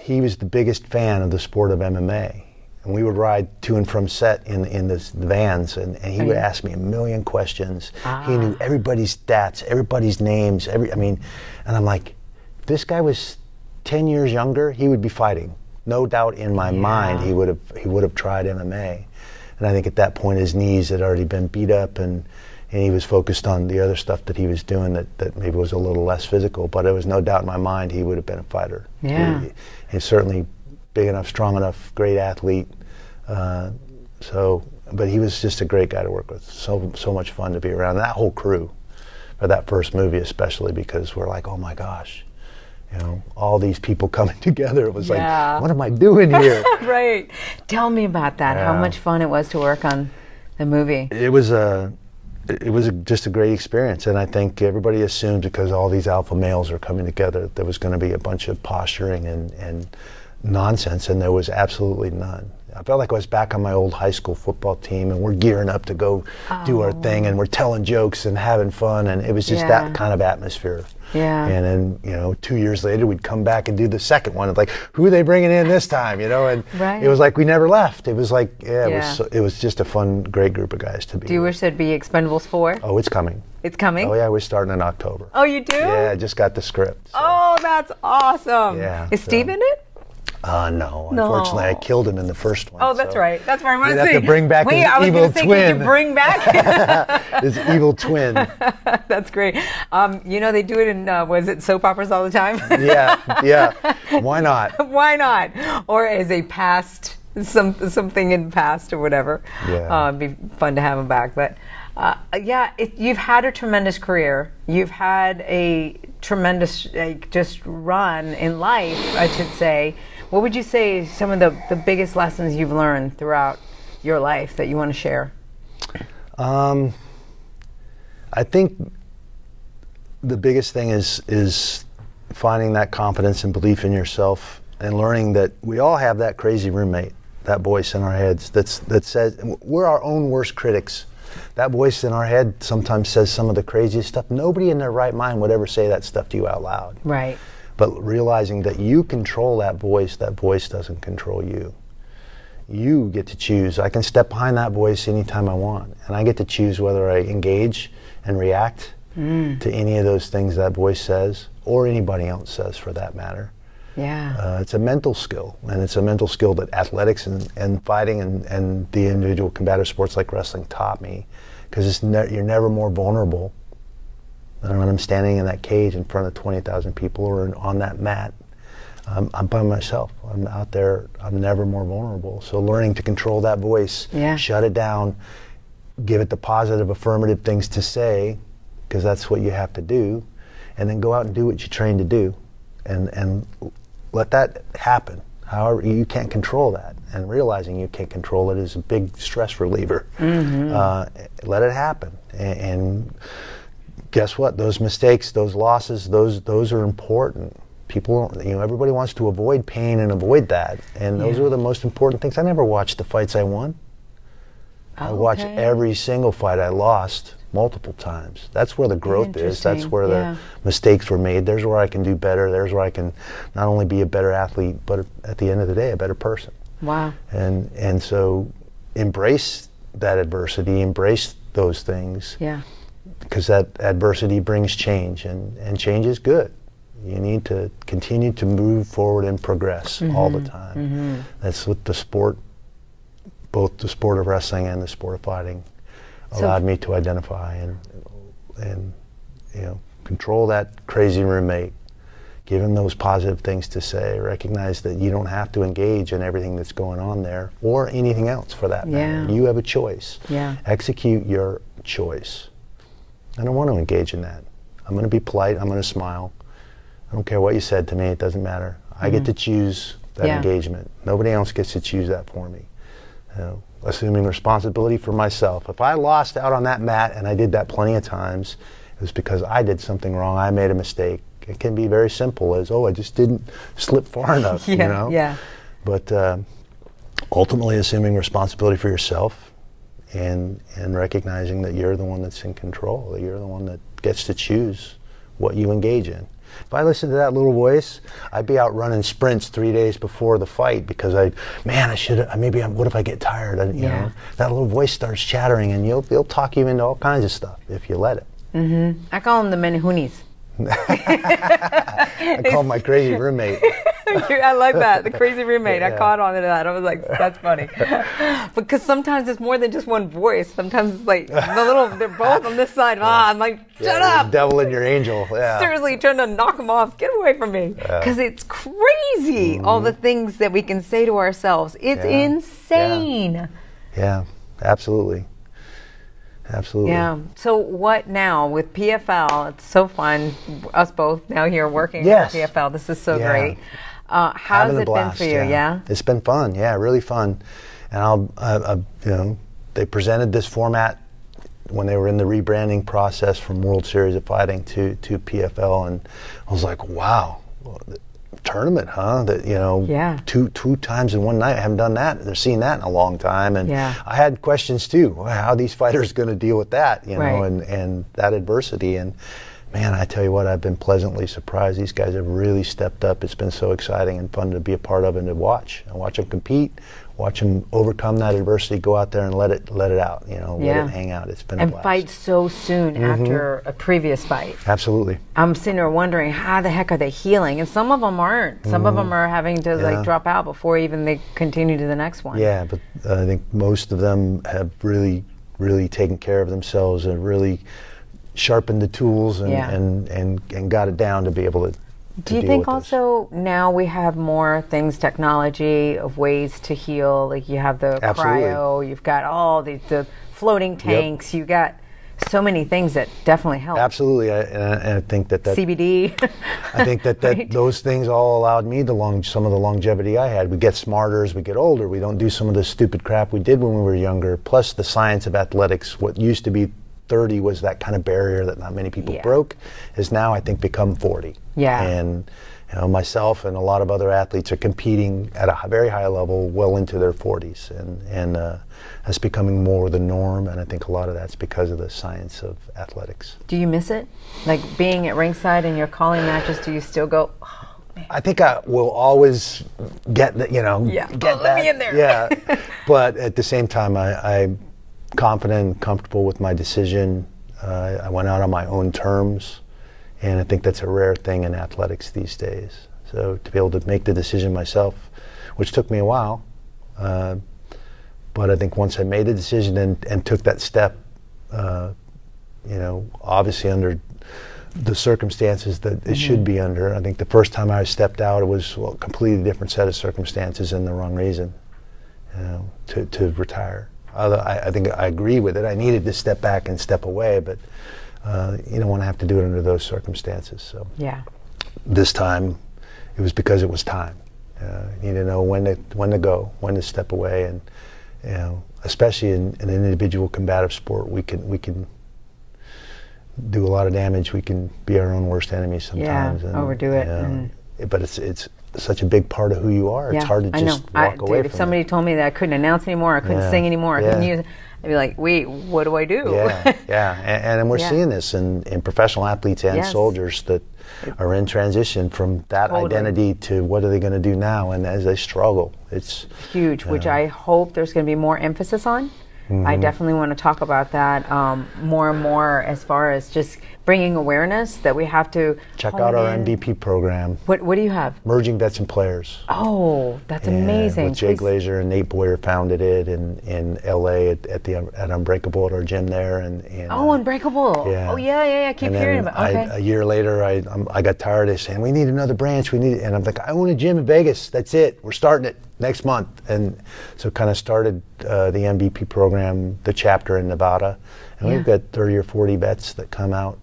he was the biggest fan of the sport of MMA. And we would ride to and from set in the vans, and he would ask me a million questions. He knew everybody's stats, everybody's names, and I'm like, this guy was 10 years younger, he would be fighting. No doubt in my mind he would have tried MMA. And I think at that point his knees had already been beat up, and he was focused on the other stuff that he was doing that maybe was a little less physical. But there was no doubt in my mind he would have been a fighter. Yeah. He's certainly big enough, strong enough, great athlete. But he was just a great guy to work with. So much fun to be around. That whole crew, for that first movie especially, because we're like, oh my gosh, all these people coming together. It was like, what am I doing here? Right. Tell me about that. How much fun it was to work on the movie. It was just a great experience, and I think everybody assumed because all these alpha males are coming together, there was going to be a bunch of posturing and nonsense, and there was absolutely none. I felt like I was back on my old high school football team, and we're gearing up to go do our thing, and we're telling jokes and having fun, and it was just that kind of atmosphere. Yeah. And then, 2 years later, we'd come back and do the second one. It's like, who are they bringing in this time? And it was like we never left. It was like, it was just a fun, great group of guys to be. Do you wish there'd be Expendables 4? Oh, it's coming. It's coming? Oh, yeah, we're starting in October. Oh, you do? Yeah, I just got the script. So. Oh, that's awesome. Yeah. Is Steve in it? No. Unfortunately, I killed him in the first one. Oh, that's right. That's why I want to say. say. Have to bring back his evil twin. Could you bring back his evil twin? That's great. They do it in was it soap operas all the time? Yeah. Why not? Why not? Or as a past something in past or whatever. Yeah. It'd be fun to have him back. But you've had a tremendous career. You've had a tremendous just run in life, I should say. What would you say is some of the biggest lessons you've learned throughout your life that you want to share? I think the biggest thing is finding that confidence and belief in yourself, and learning that we all have that crazy roommate, that voice in our heads that says we're our own worst critics. That voice in our head sometimes says some of the craziest stuff. Nobody in their right mind would ever say that stuff to you out loud. Right. But realizing that you control that voice doesn't control you. You get to choose. I can step behind that voice anytime I want, and I get to choose whether I engage and react to any of those things that voice says, or anybody else says for that matter. Yeah. It's a mental skill, and it's a mental skill that athletics and fighting and the individual combative sports like wrestling taught me, because you're never more vulnerable than when I'm standing in that cage in front of 20,000 people or on that mat. I'm by myself. I'm out there. I'm never more vulnerable. So learning to control that voice, shut it down, give it the positive, affirmative things to say, because that's what you have to do, and then go out and do what you trained to do, and let that happen. However, you can't control that, and realizing you can't control it is a big stress reliever. Let it happen, and guess what? Those mistakes, those losses, those are important. People, everybody wants to avoid pain and avoid that, and those are the most important things. I never watched the fights I won. I watched every single fight I lost multiple times. That's where the growth is. That's where the mistakes were made. There's where I can do better. There's where I can not only be a better athlete, but at the end of the day, a better person. Wow. And so embrace that adversity, embrace those things. Yeah. Because that adversity brings change, and change is good. You need to continue to move forward and progress all the time. That's what the sport, both the sport of wrestling and the sport of fighting, allowed me to identify and control that crazy roommate, give him those positive things to say, recognize that you don't have to engage in everything that's going on there or anything else for that matter. You have a choice. Execute your choice. I don't want to engage in that. I'm going to be polite. I'm going to smile. I don't care what you said to me. It doesn't matter. I get to choose that engagement. Nobody else gets to choose that for me. Assuming responsibility for myself. If I lost out on that mat, and I did that plenty of times, it was because I did something wrong. I made a mistake. It can be very simple as, I just didn't slip far enough, But ultimately assuming responsibility for yourself and recognizing that you're the one that's in control, that you're the one that gets to choose what you engage in. If I listened to that little voice, I'd be out running sprints 3 days before the fight because what if I get tired? That little voice starts chattering, and it'll talk you into all kinds of stuff if you let it. I call them the menehunis. I called my crazy roommate. I like that, the crazy roommate. I caught on to that. I was like, that's funny. Because sometimes it's more than just one voice. Sometimes it's like they're both on this side. I'm like, shut up. Devil and your angel. Yeah. Seriously, trying to knock them off. Get away from me. Because it's crazy, all the things that we can say to ourselves. It's insane. Yeah, absolutely. Absolutely. Yeah. So what now with PFL? It's so fun. Us both now here working at PFL. This is so great. How's it been for you? Yeah. It's been fun. Yeah, really fun. And they presented this format when they were in the rebranding process from World Series of Fighting to PFL, and I was like, wow. Tournament, huh? Two times in one night. I haven't done that. They're seeing that in a long time, and I had questions too. How are these fighters going to deal with that? And that adversity. And man, I tell you what, I've been pleasantly surprised. These guys have really stepped up. It's been so exciting and fun to be a part of and to watch. And watch them compete, watch them overcome that adversity, go out there and let it out. Let it hang out. It's been a blast. And fight so soon after a previous fight. Absolutely. I'm sitting there wondering how the heck are they healing, and some of them aren't. Some of them are having to drop out before even they continue to the next one. Yeah, but I think most of them have really, really taken care of themselves and really sharpened the tools and got it down to be able to. Do you think also now we have more things, technology of ways to heal? Like you have the cryo, you've got all the floating tanks, you got so many things that definitely help. Absolutely, and I think that CBD. I think that right? Those things all allowed me some of the longevity I had. We get smarter as we get older. We don't do some of the stupid crap we did when we were younger. Plus the science of athletics, what used to be 30 was that kind of barrier that not many people broke, is now I think become 40. Yeah. And myself and a lot of other athletes are competing at a very high level well into their 40s, and that's becoming more the norm, and I think a lot of that's because of the science of athletics. Do you miss it? Like being at ringside and you're calling matches, do you still go, oh, man. I think I will always get that, let me in there. Yeah. But at the same time, I'm confident and comfortable with my decision. I went out on my own terms, and I think that's a rare thing in athletics these days. So to be able to make the decision myself, which took me a while, but I think once I made the decision and took that step, obviously under the circumstances that it should be under. I think the first time I stepped out, it was a completely different set of circumstances and the wrong reason, to retire. I think I agree with it. I needed to step back and step away, but you don't want to have to do it under those circumstances. So this time, it was because it was time. You need to know when to go, when to step away, and especially in an individual combative sport, we can do a lot of damage. We can be our own worst enemy sometimes. Yeah, overdo it. But it's such a big part of who you are. It's hard to just walk away from it. If somebody told me that I couldn't announce anymore, I couldn't sing anymore, I couldn't use, I'd be like, wait, what do I do? And we're seeing this in professional athletes and soldiers that are in transition from that identity to what are they going to do now, and as they struggle, it's huge, which I hope there's going to be more emphasis on. I definitely want to talk about that more and more, as far as just bringing awareness that we have to check out our MVP program. What do you have? Merging Vets and Players. Oh, that's amazing. With Jay Glazer and Nate Boyer founded it in LA at Unbreakable at our gym there. And Unbreakable. Yeah. Oh yeah. I keep hearing about it. A year later, I got tired of saying we need another branch. And I'm like, I own a gym in Vegas. That's it. We're starting it next month. And so kind of started the MVP program, the chapter in Nevada. And we've got 30 or 40 vets that come out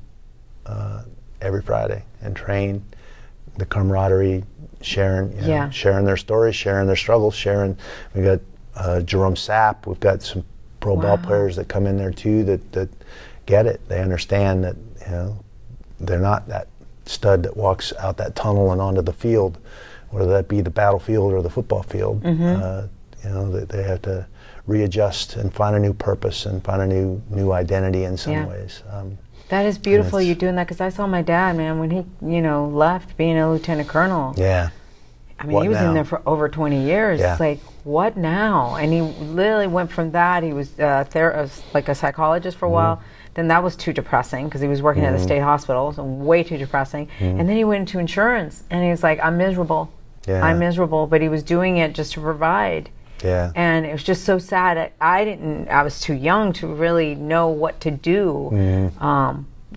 every Friday and train. The camaraderie, sharing their stories, sharing their struggles, we got Jerome Sapp. We've got some pro ball players that come in there too that get it. They understand that they're not that stud that walks out that tunnel and onto the field, whether that be the battlefield or the football field. They have to readjust and find a new purpose and find a new identity in some ways. That is beautiful, you doing that, because I saw my dad, man, when he, left being a lieutenant colonel. Yeah. I mean, he was in there for over 20 years. Yeah. It's like, what now? And he literally went from that. He was like a psychologist for a while. Then that was too depressing because he was working at the state hospital, so way too depressing. And then he went into insurance, and he was like, I'm miserable. Yeah. I'm miserable. But he was doing it just to provide. Yeah. And it was just so sad. I was too young to really know what to do.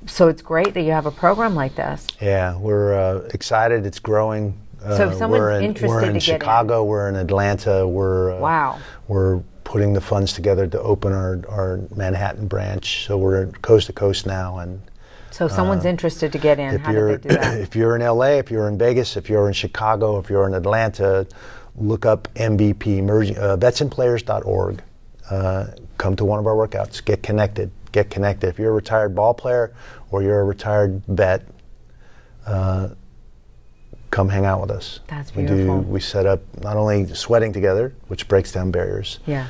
So it's great that you have a program like this. Yeah, we're excited. It's growing. So if someone's interested we're in to Chicago, get in. we're in Atlanta, Wow. We're putting the funds together to open our Manhattan branch. So we're coast to coast now. And so if someone's interested to get in, how do they do that? If you're in LA, if you're in Vegas, if you're in Chicago, if you're in Atlanta, look up MVP, vetsinplayers.org. Come to one of our workouts. Get connected. If you're a retired ball player or you're a retired vet, come hang out with us. That's beautiful. We set up not only sweating together, which breaks down barriers. Yeah.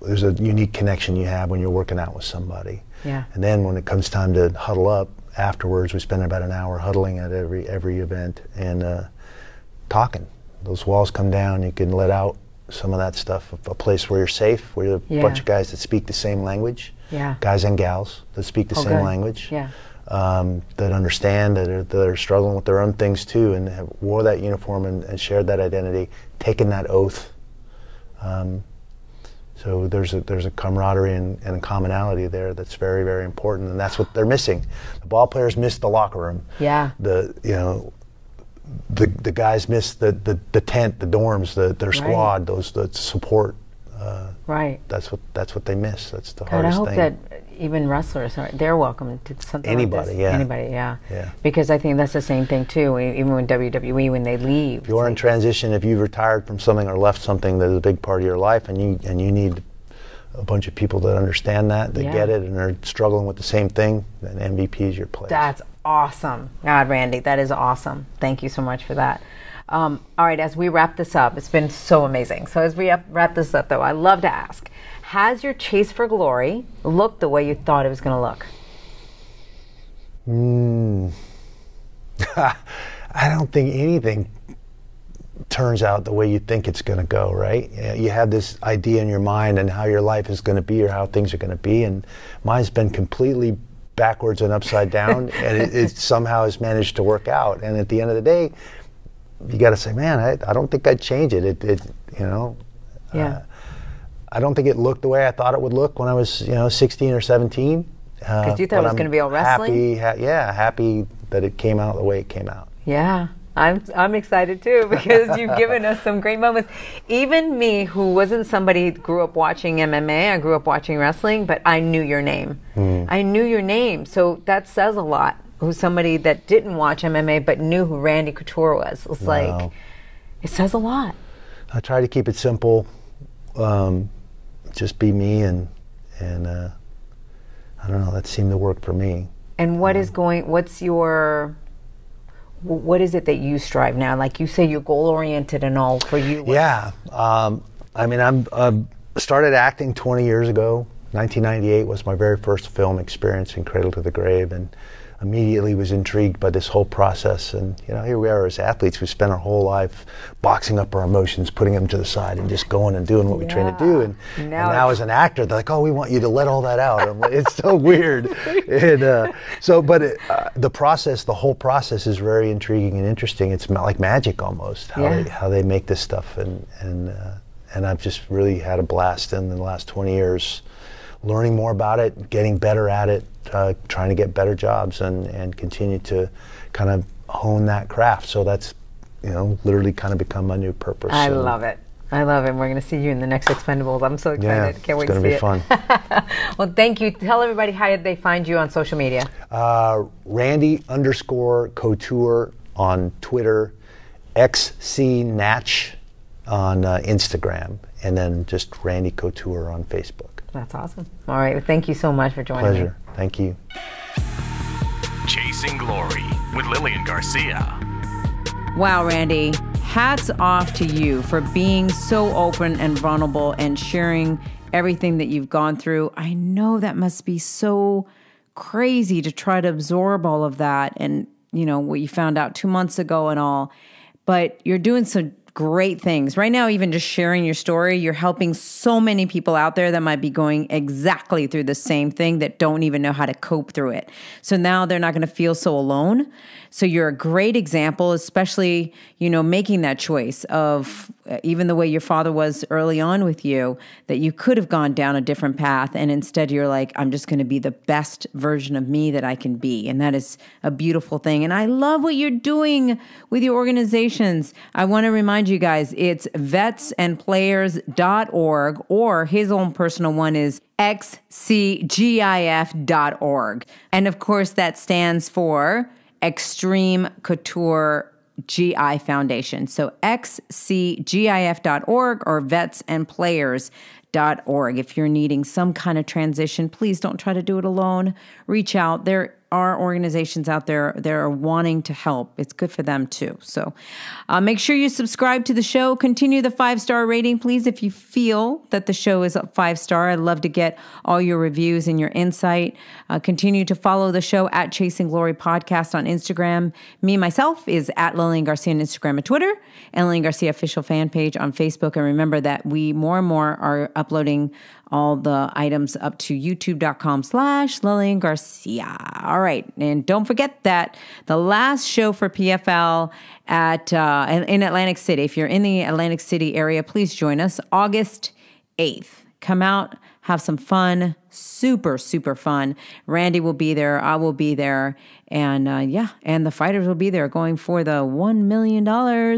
There's a unique connection you have when you're working out with somebody. Yeah. And then when it comes time to huddle up afterwards, we spend about an hour huddling at every event and talking. Those walls come down. You can let out some of that stuff. A place where you're safe, where you're a bunch of guys that speak the same language. Yeah. Guys and gals that speak the same language. Yeah. That understand, that are struggling with their own things too, and have wore that uniform and shared that identity, taken that oath. So there's a camaraderie and a commonality there that's very, very important, and that's what they're missing. The ball players miss the locker room. Yeah. The guys miss the tent, the dorms, their squad, the support. Right. That's what they miss. That's the God, hardest thing. I hope that even wrestlers they're welcome to something Anybody, like this. yeah. Anybody, yeah. Yeah. Because I think that's the same thing too. Even when WWE, when they leave, if you're in transition, if you've retired from something or left something that is a big part of your life, and you need a bunch of people that understand that get it, and are struggling with the same thing, then MVP is your place. That's awesome. God, Randy, that is awesome. Thank you so much for that. All right, as we wrap this up, it's been so amazing. So as we wrap this up, though, I love to ask, has your chase for glory looked the way you thought it was going to look? I don't think anything turns out the way you think it's going to go, right? You have this idea in your mind and how your life is going to be or how things are going to be, and mine's been completely backwards and upside down, and it somehow has managed to work out. And at the end of the day, you got to say, man, I don't think I'd change it. I don't think it looked the way I thought it would look when I was 16 or 17. Because you thought it was going to be all wrestling? Happy that it came out the way it came out. Yeah, I'm excited too, because you've given us some great moments. Even me, who wasn't somebody who grew up watching MMA, I grew up watching wrestling, but I knew your name. I knew your name, so that says a lot. Who's somebody that didn't watch MMA but knew who Randy Couture was. It's like, it says a lot. I try to keep it simple, just be me, and I don't know, that seemed to work for me. And what is it that you strive now? Like you say, you're goal-oriented and all for you. Yeah. I mean, I started acting 20 years ago. 1998 was my very first film experience in Cradle to the Grave, and immediately was intrigued by this whole process. And here we are as athletes. We spent our whole life boxing up our emotions, putting them to the side, and just going and doing what we train to do. And now as an actor, they're like, "Oh, we want you to let all that out." I'm like, it's so weird. And the whole process is very intriguing and interesting. It's like magic almost, how they make this stuff. And I've just really had a blast in the last 20 years, learning more about it, getting better at it, trying to get better jobs and continue to kind of hone that craft. So that's, literally kind of become my new purpose. I love it. We're going to see you in the next Expendables. I'm so excited. Can't wait to see it. It's going to be fun. Well, thank you. Tell everybody how they find you on social media. Randy_Couture on Twitter, XCNatch on Instagram, and then just Randy Couture on Facebook. That's awesome. All right. Well, thank you so much for joining me. Pleasure. Thank you. Chasing Glory with Lilian Garcia. Wow, Randy. Hats off to you for being so open and vulnerable and sharing everything that you've gone through. I know that must be so crazy to try to absorb all of that and, what you found out 2 months ago and all. but you're doing some great things. Right now, even just sharing your story, you're helping so many people out there that might be going exactly through the same thing that don't even know how to cope through it. So now they're not going to feel so alone. So you're a great example, especially, making that choice of even the way your father was early on with you, that you could have gone down a different path. And instead you're like, I'm just going to be the best version of me that I can be. And that is a beautiful thing. And I love what you're doing with your organizations. I want to remind you guys, it's vetsandplayers.org, or his own personal one is xcgif.org. And of course, that stands for Extreme Couture GI Foundation. So xcgif.org or vetsandplayers.org. If you're needing some kind of transition, please don't try to do it alone. Reach out. There are organizations out there that are wanting to help. It's good for them too. So make sure you subscribe to the show. Continue the 5-star rating, please, if you feel that the show is a 5-star. I'd love to get all your reviews and your insight. Continue to follow the show at Chasing Glory Podcast on Instagram. Me, myself, is at Lilian Garcia on Instagram and Twitter, and Lilian Garcia official fan page on Facebook. And remember that we more and more are uploading all the items up to youtube.com/Lilian Garcia. All right. And don't forget that the last show for PFL in Atlantic City, if you're in the Atlantic City area, please join us August 8th. Come out, have some fun, super, super fun. Randy will be there. I will be there. And and the fighters will be there going for the $1 million. All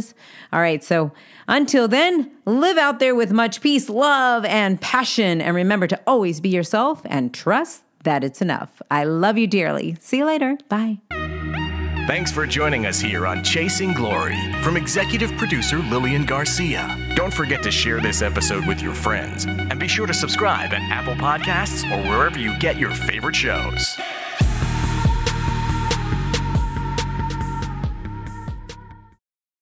right. So until then, live out there with much peace, love, and passion. And remember to always be yourself and trust that it's enough. I love you dearly. See you later. Bye. Thanks for joining us here on Chasing Glory from executive producer Lilian Garcia. Don't forget to share this episode with your friends, and be sure to subscribe at Apple Podcasts or wherever you get your favorite shows.